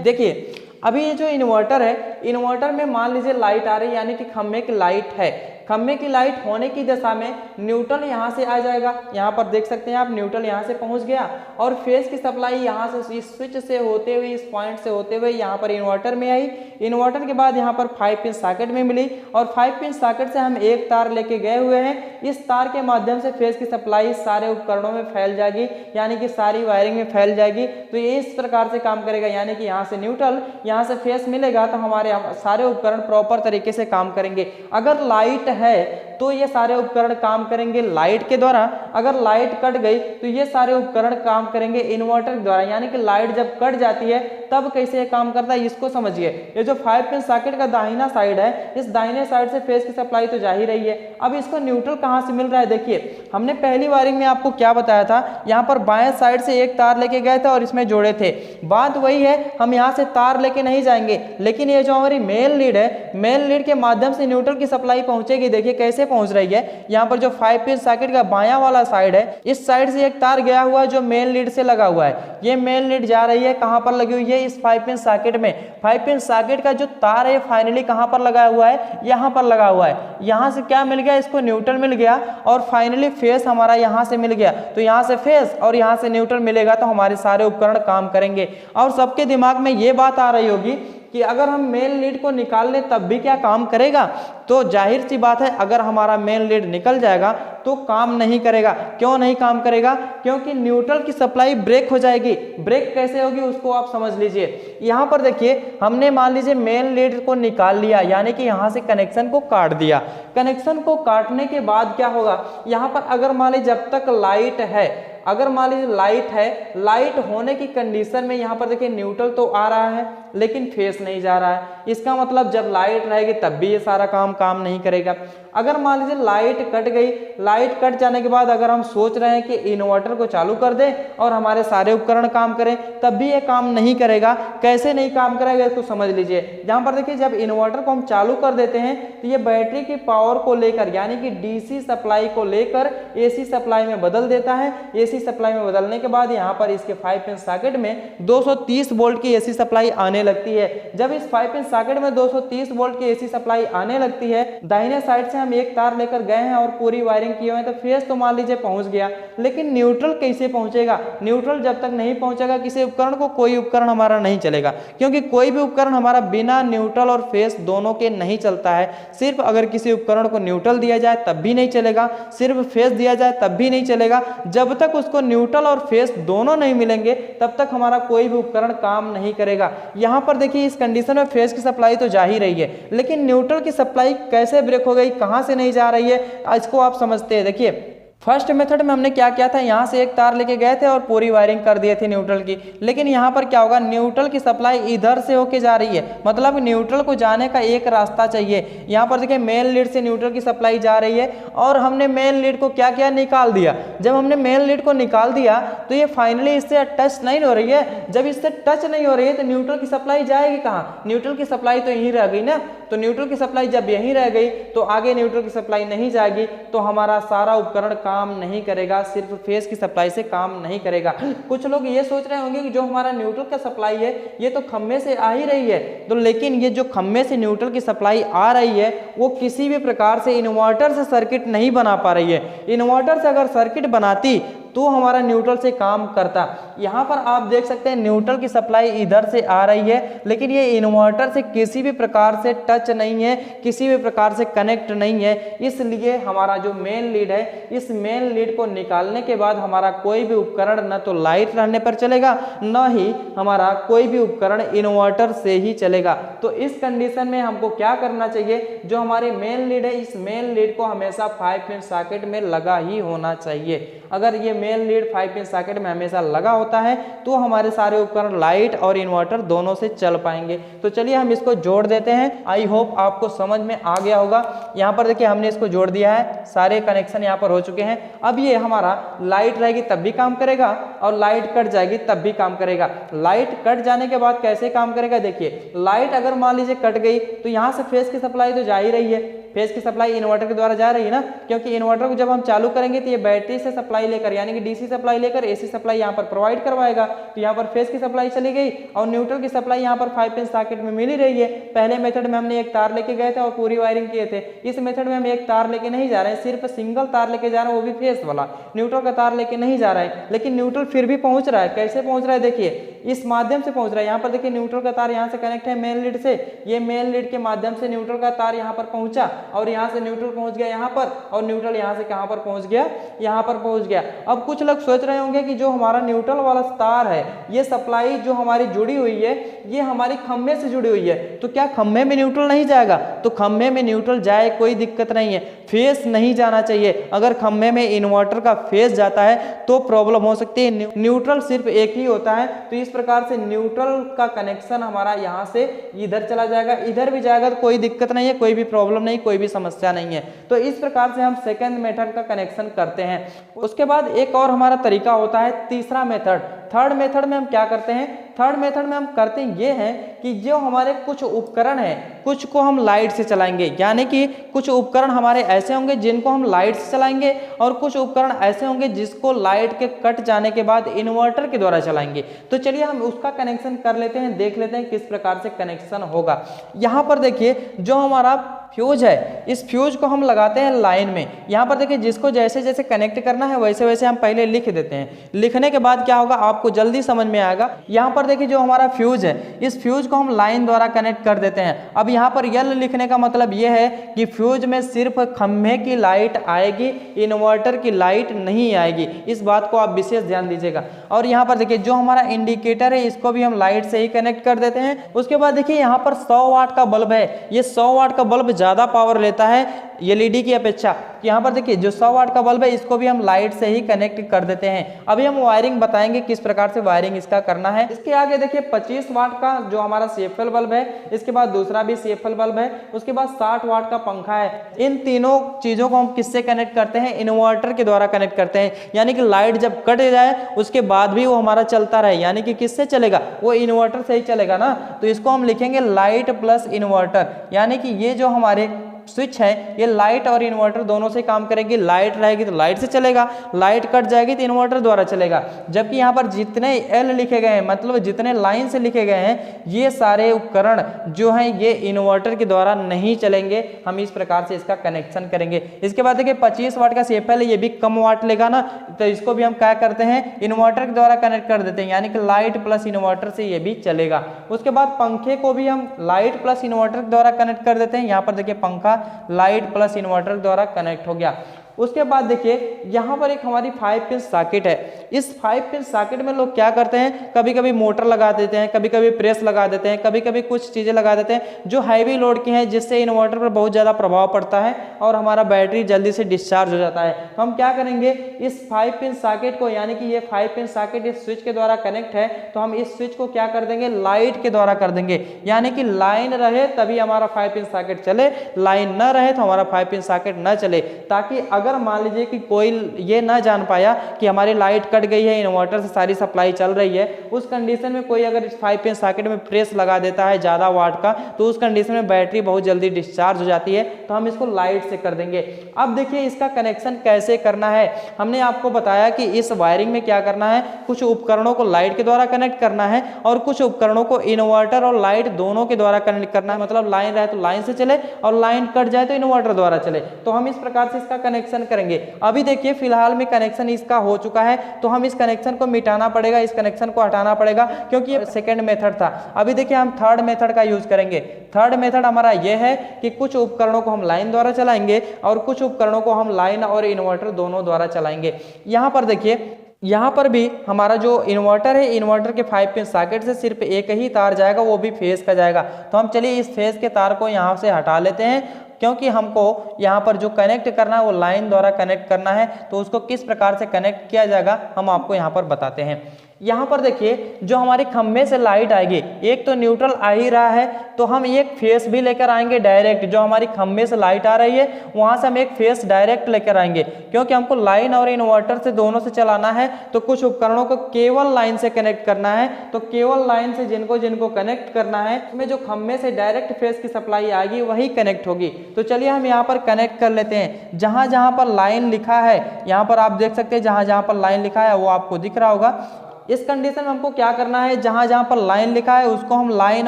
देखिए अभी ये जो इन्वर्टर है, इन्वर्टर में मान लीजिए लाइट आ रही है, यानी कि खम्भे की लाइट है, खम्भे की लाइट होने की दशा में न्यूट्रल यहाँ से आ जाएगा। यहाँ पर देख सकते हैं आप, न्यूट्रल यहाँ से पहुँच गया और फेस की सप्लाई यहाँ से इस स्विच से होते हुए, इस पॉइंट से होते हुए यहाँ पर इन्वर्टर में आई। इन्वर्टर के बाद यहाँ पर 5 पिन सॉकेट में मिली और 5 पिन सॉकेट से हम एक तार लेके गए हुए हैं। इस तार के माध्यम से फेस की सप्लाई सारे उपकरणों में फैल जाएगी, यानी कि सारी वायरिंग में फैल जाएगी। तो ये इस प्रकार से काम करेगा, यानी कि यहाँ से न्यूट्रल, यहाँ से फेस मिलेगा तो हमारे सारे उपकरण प्रॉपर तरीके से काम करेंगे। अगर लाइट है तो ये सारे उपकरण काम करेंगे लाइट के द्वारा, अगर लाइट कट गई तो ये सारे उपकरण काम करेंगे इन्वर्टर के द्वारा। यानी कि लाइट जब कट जाती है तब कैसे काम करता है इसको समझिए। ये जो 5 पिन सॉकेट का दाहिना साइड है, इस दाहिने साइड से फेस की सप्लाई तो जा ही रही है। अब इसको न्यूट्रल कहां से मिल रहा है, देखिए हमने पहली वायरिंग में आपको क्या बताया था, यहाँ पर बाएं साइड से एक तार लेके गए थे और इसमें जोड़े थे। बात वही है, हम यहाँ से तार लेके नहीं जाएंगे, लेकिन ये जो हमारी मेन लीड है, मेन लीड के माध्यम से न्यूट्रल की सप्लाई पहुंचेगी। देखिए कैसे पहुंच रही है, यहाँ पर जो 5 पिन सॉकेट का बायां वाला साइड है, इस साइड से एक तार गया हुआ है जो मेन लीड से लगा हुआ है। ये मेन लीड जा रही है, कहां पर लगी हुई है, इस 5 पिन सॉकेट में। 5 पिन सॉकेट का जो तार है फाइनली कहां पर लगा हुआ है, यहां पर लगा हुआ है। यहां से क्या मिल गया, इसको न्यूट्रल मिल गया और फाइनली फेस हमारा यहां से मिल गया। तो यहां से फेस और यहां से न्यूट्रल मिलेगा तो हमारे सारे उपकरण काम करेंगे। और सबके दिमाग में ये बात आ रही होगी कि अगर हम मेन लीड को निकाल लें तब भी क्या काम करेगा, तो जाहिर सी बात है अगर हमारा मेन लीड निकल जाएगा तो काम नहीं करेगा। क्यों नहीं काम करेगा, क्योंकि न्यूट्रल की सप्लाई ब्रेक हो जाएगी। ब्रेक कैसे होगी उसको आप समझ लीजिए। यहाँ पर देखिए हमने मान लीजिए मेन लीड को निकाल लिया, यानी कि यहाँ से कनेक्शन को काट दिया। कनेक्शन को काटने के बाद क्या होगा, यहाँ पर अगर मान लीजिए जब तक लाइट है, अगर मान लीजिए लाइट है, लाइट होने की कंडीशन में यहाँ पर देखिए न्यूट्रल तो आ रहा है लेकिन फेस नहीं जा रहा है। इसका मतलब जब लाइट रहेगी तब भी ये सारा काम नहीं करेगा। अगर मान लीजिए लाइट कट गई, लाइट कट जाने के बाद अगर हम सोच रहे हैं कि इन्वर्टर को चालू कर दें और हमारे सारे उपकरण काम करें, तब भी ये काम नहीं करेगा। कैसे नहीं काम करेगा इसको समझ लीजिए। जहाँ पर देखिए जब इन्वर्टर को हम चालू कर देते हैं तो ये बैटरी की पावर को लेकर, यानी कि डीसी सप्लाई को लेकर एसी सप्लाई में बदल देता है। एसी सप्लाई में बदलने के बाद यहाँ पर इसके 5 पिन सॉकेट में 230 वोल्ट की एसी सप्लाई आने आने लगती है। जब इस 5 पिन सॉकेट में 230 वोल्ट की एसी सप्लाई आने लगती है, दाहिने साइड से हम एक तार लेकर गए हैं और पूरी वायरिंग किए हुए हैं, तो फेज तो मान लीजिए पहुंच गया, लेकिन न्यूट्रल कैसे पहुंचेगा? न्यूट्रल जब तक नहीं पहुंचेगा किसी उपकरण को, कोई उपकरण हमारा नहीं चलेगा, क्योंकि कोई भी उपकरण हमारा बिना न्यूट्रल और फेज दोनों के नहीं चलता है। सिर्फ अगर किसी उपकरण को न्यूट्रल दिया जाए तब भी नहीं चलेगा, सिर्फ फेज दिया जाए तब भी नहीं चलेगा। जब तक उसको न्यूट्रल और फेज दोनों नहीं मिलेंगे तब तक हमारा कोई भी उपकरण काम नहीं करेगा। यहां पर देखिए इस कंडीशन में फेज की सप्लाई तो जा ही रही है, लेकिन न्यूट्रल की सप्लाई कैसे ब्रेक हो गई, कहां से नहीं जा रही है, इसको आप समझते हैं। देखिए फर्स्ट मेथड में हमने क्या किया था, यहाँ से एक तार लेके गए थे और पूरी वायरिंग कर दिए थे न्यूट्रल की, लेकिन यहाँ पर क्या होगा, न्यूट्रल की सप्लाई इधर से होके जा रही है, मतलब न्यूट्रल को जाने का एक रास्ता चाहिए। यहाँ पर देखिए मेन लीड से न्यूट्रल की सप्लाई जा रही है और हमने मेन लीड को क्या किया, निकाल दिया। जब हमने मेन लीड को निकाल दिया तो ये फाइनली इससे टच नहीं हो रही है। जब इससे टच नहीं हो रही है तो न्यूट्रल की सप्लाई जाएगी कहाँ? न्यूट्रल की सप्लाई तो यहीं रह गई ना। तो न्यूट्रल की सप्लाई जब यहीं रह गई तो आगे न्यूट्रल की सप्लाई नहीं जाएगी, तो हमारा सारा उपकरण काम नहीं करेगा, सिर्फ फेज की सप्लाई से काम नहीं करेगा। कुछ लोग ये सोच रहे होंगे कि जो हमारा न्यूट्रल का सप्लाई है ये तो खम्भे से आ ही रही है, तो लेकिन ये जो खम्भे से न्यूट्रल की सप्लाई आ रही है वो किसी भी प्रकार से इन्वर्टर से सर्किट नहीं बना पा रही है। इन्वर्टर से अगर सर्किट बनाती तो हमारा न्यूट्रल से काम करता। यहाँ पर आप देख सकते हैं न्यूट्रल की सप्लाई इधर से आ रही है, लेकिन ये इन्वर्टर से किसी भी प्रकार से टच नहीं है, किसी भी प्रकार से कनेक्ट नहीं है। इसलिए हमारा जो मेन लीड है, इस मेन लीड को निकालने के बाद हमारा कोई भी उपकरण न तो लाइट रहने पर चलेगा, न ही हमारा कोई भी उपकरण इन्वर्टर से ही चलेगा। तो इस कंडीशन में हमको क्या करना चाहिए, जो हमारे मेन लीड है इस मेन लीड को हमेशा 5 पिन सॉकेट में लगा ही होना चाहिए। अगर ये मेन लीड 5 पिन सॉकेट में हमेशा लगा होता है तो हमारे सारे उपकरण लाइट और इन्वर्टर दोनों से चल पाएंगे। तो चलिए हम इसको जोड़ देते हैं। आई होप आपको समझ में आ गया होगा। यहाँ पर देखिए हमने इसको जोड़ दिया है, सारे कनेक्शन यहाँ पर हो चुके हैं। अब ये हमारा लाइट रहेगी तब भी काम करेगा और लाइट कट जाएगी तब भी काम करेगा। लाइट कट जाने के बाद कैसे काम करेगा, देखिए लाइट अगर मान लीजिए कट गई तो यहाँ से फेज की सप्लाई तो जा ही रही है, फेज की सप्लाई इन्वर्टर के द्वारा जा रही है ना, क्योंकि इन्वर्टर को जब हम चालू करेंगे तो ये बैटरी से सप्लाई लेकर यानी कि डीसी सप्लाई लेकर एसी सप्लाई यहाँ पर प्रोवाइड करवाएगा। तो यहाँ पर फेज की सप्लाई चली गई और न्यूट्रल की सप्लाई यहाँ पर 5 पिन सॉकेट में मिल ही रही है। पहले मेथड में हमने एक तार लेके गए थे और पूरी वायरिंग किए थे। इस मेथड में हम एक तार लेके नहीं जा रहे हैं, सिर्फ सिंगल तार लेके जा रहे हैं, वो भी फेज वाला, न्यूट्रल का तार लेके नहीं जा रहा है, लेकिन न्यूट्रल फिर भी पहुंच रहा है। कैसे पहुंच रहा है, देखिए इस माध्यम से पहुंच रहा है। यहाँ पर देखिए न्यूट्रल का तार यहाँ से कनेक्ट है मेन लीड से, ये मेन लीड के माध्यम से न्यूट्रल का तार यहाँ पर पहुंचा और यहाँ से न्यूट्रल पहुंच गया यहाँ पर, और न्यूट्रल यहाँ से कहाँ पर पहुंच गया, यहाँ पर पहुंच गया। अब कुछ लोग सोच रहे होंगे कि जो हमारा न्यूट्रल वाला तार है, ये सप्लाई जो हमारी जुड़ी हुई है ये हमारी खंभे से जुड़ी हुई है, तो क्या खंभे में न्यूट्रल नहीं जाएगा? तो खंभे में न्यूट्रल जाए कोई दिक्कत नहीं है, फेज नहीं जाना चाहिए। अगर खंभे में इन्वर्टर का फेज जाता है तो प्रॉब्लम हो सकती है। न्यूट्रल सिर्फ एक ही होता है, तो इस प्रकार से न्यूट्रल का कनेक्शन हमारा यहाँ से इधर चला जाएगा, इधर भी जाएगा तो कोई दिक्कत नहीं है, कोई भी प्रॉब्लम नहीं, कोई भी समस्या नहीं है। तो इस प्रकार से हम सेकेंड मेथड का कनेक्शन करते हैं। उसके बाद एक और हमारा तरीका होता है तीसरा मेथड। थर्ड मेथड में हम क्या करते हैं, थर्ड मेथड में हम करते ये हैं कि जो हमारे कुछ उपकरण हैं, कुछ को हम लाइट से चलाएंगे, यानी कि कुछ उपकरण हमारे ऐसे होंगे जिनको हम लाइट से चलाएंगे और कुछ उपकरण ऐसे होंगे जिसको लाइट के कट जाने के बाद इन्वर्टर के द्वारा चलाएंगे। तो चलिए हम उसका कनेक्शन कर लेते हैं, देख लेते हैं किस प्रकार से कनेक्शन होगा। यहाँ पर देखिए जो हमारा फ्यूज है, इस फ्यूज को हम लगाते हैं लाइन में। यहाँ पर देखिए जिसको जैसे जैसे कनेक्ट करना है वैसे वैसे हम पहले लिख देते हैं। लिखने के बाद क्या होगा आपको जल्दी समझ में आएगा। यहाँ पर देखिए जो हमारा फ्यूज है, इस फ्यूज को हम लाइन द्वारा कनेक्ट कर देते हैं। अब यहाँ पर यल लिखने का मतलब ये है कि फ्यूज में सिर्फ खंभे की लाइट आएगी, इन्वर्टर की लाइट नहीं आएगी। इस बात को आप विशेष ध्यान दीजिएगा। और यहाँ पर देखिए जो हमारा इंडिकेटर है इसको भी हम लाइट से ही कनेक्ट कर देते हैं। उसके बाद देखिए यहाँ पर 100 वाट का बल्ब है, ये 100 वाट का बल्ब ज्यादा पावर लेता है एलईडी की अपेक्षा। यहाँ पर देखिए जो 100 वाट का बल्ब है इसको भी हम लाइट से ही कनेक्ट कर देते हैं। अभी हम वायरिंग बताएंगे किस प्रकार से वायरिंग इसका करना है। इसके आगे देखिए 25 वाट का जो हमारा CFL बल्ब है, इसके बाद दूसरा भी CFL बल्ब है, उसके बाद 60 वाट का पंखा है। इन तीनों चीजों को हम किससे कनेक्ट करते हैं, इन्वर्टर के द्वारा कनेक्ट करते हैं। यानी कि लाइट जब कट जाए उसके बाद भी वो हमारा चलता रहे, यानी कि किससे चलेगा, वो इन्वर्टर से ही चलेगा ना। तो इसको हम लिखेंगे लाइट प्लस इन्वर्टर, यानी कि ये जो हमारे स्विच है ये लाइट और इन्वर्टर दोनों से काम करेगी। लाइट रहेगी तो लाइट से चलेगा, लाइट कट जाएगी तो इन्वर्टर द्वारा चलेगा। जबकि यहाँ पर जितने एल लिखे गए हैं, मतलब जितने लाइन से लिखे गए हैं, ये सारे उपकरण जो हैं ये इन्वर्टर के द्वारा नहीं चलेंगे। हम इस प्रकार से इसका कनेक्शन करेंगे। इसके बाद देखिए 25 वाट का CFL है, ये भी कम वाट लेगा ना, तो इसको भी हम क्या करते हैं, इन्वर्टर के द्वारा कनेक्ट कर देते हैं, यानी कि लाइट प्लस इन्वर्टर से ये भी चलेगा। उसके बाद पंखे को भी हम लाइट प्लस इन्वर्टर के द्वारा कनेक्ट कर देते हैं। यहाँ पर देखिए पंखा लाइट प्लस इन्वर्टर द्वारा कनेक्ट हो गया। उसके बाद देखिए यहाँ पर एक हमारी 5 पिन सॉकेट है। इस 5 पिन सॉकेट में लोग क्या करते हैं, कभी कभी मोटर लगा देते हैं, कभी कभी प्रेस लगा देते हैं, कभी कभी कुछ चीज़ें लगा देते हैं जो हैवी लोड की हैं, जिससे इन्वर्टर पर बहुत ज़्यादा प्रभाव पड़ता है और हमारा बैटरी जल्दी से डिस्चार्ज हो जाता है। तो हम क्या करेंगे, इस 5 पिन सॉकेट को, यानी कि ये 5 पिन सॉकेट इस स्विच के द्वारा कनेक्ट है, तो हम इस स्विच को क्या कर देंगे, लाइट के द्वारा कर देंगे। यानी कि लाइन रहे तभी हमारा 5 पिन सॉकेट चले, लाइन न रहे तो हमारा 5 पिन सॉकेट न चले। ताकि अगर मान लीजिए कि कोई ये ना जान पाया कि हमारी लाइट कट गई है, इन्वर्टर से सारी सप्लाई चल रही है, उस कंडीशन में कोई अगर इस 5 पिन सॉकेट में प्रेस लगा देता है ज़्यादा वाट का, तो उस कंडीशन में बैटरी बहुत जल्दी डिस्चार्ज हो जाती है। तो हम इसको लाइट से कर देंगे। अब देखिए इसका कनेक्शन कैसे करना है। हमने आपको बताया कि इस वायरिंग में क्या करना है, कुछ उपकरणों को लाइट के द्वारा कनेक्ट करना है और कुछ उपकरणों को इन्वर्टर और लाइट दोनों के द्वारा कनेक्ट करना है। मतलब लाइन रहे तो लाइन से चले और लाइन कट जाए तो इन्वर्टर द्वारा चले। तो हम इस प्रकार से इसका कनेक्शन करेंगे। अभी देखिए फिलहाल में कनेक्शन इसका हो चुका है, तो हम इस कनेक्शन को मिटाना पड़ेगा, इस कनेक्शन को हटाना पड़ेगा, क्योंकि ये सेकंड मेथड था। अभी देखिए हम थर्ड मेथड का यूज करेंगे। थर्ड मेथड हमारा यह है कि कुछ उपकरणों को हम लाइन द्वारा चलाएंगे और कुछ उपकरणों को हम लाइन और इन्वर्टर दोनों द्वारा चलाएंगे। यहां पर देखिए, यहाँ पर भी हमारा जो इन्वर्टर है, इन्वर्टर के 5 पिन सॉकेट से सिर्फ एक ही तार जाएगा, वो भी फेज का जाएगा। तो हम चलिए इस फेज के तार को यहाँ से हटा लेते हैं, क्योंकि हमको यहाँ पर जो कनेक्ट करना है वो लाइन द्वारा कनेक्ट करना है। तो उसको किस प्रकार से कनेक्ट किया जाएगा हम आपको यहाँ पर बताते हैं। यहाँ पर देखिए जो हमारे खंभे से लाइट आएगी, एक तो न्यूट्रल आ ही रहा है, तो हम एक फेस भी लेकर आएंगे डायरेक्ट। जो हमारी खंभे से लाइट आ रही है वहाँ से हम एक फेस डायरेक्ट लेकर आएंगे, क्योंकि हमको लाइन और इन्वर्टर से दोनों से चलाना है। तो कुछ उपकरणों को केवल लाइन से कनेक्ट करना है, तो केवल लाइन से जिनको जिनको कनेक्ट करना है, उसमें जो खंभे से डायरेक्ट फेस की सप्लाई आएगी वही कनेक्ट होगी। तो चलिए हम यहाँ पर कनेक्ट कर लेते हैं। जहाँ जहाँ पर लाइन लिखा है, यहाँ पर आप देख सकते हैं जहाँ जहाँ पर लाइन लिखा है वो आपको दिख रहा होगा। इस कंडीशन में हमको क्या करना है, जहां जहां पर लाइन लिखा है उसको हम लाइन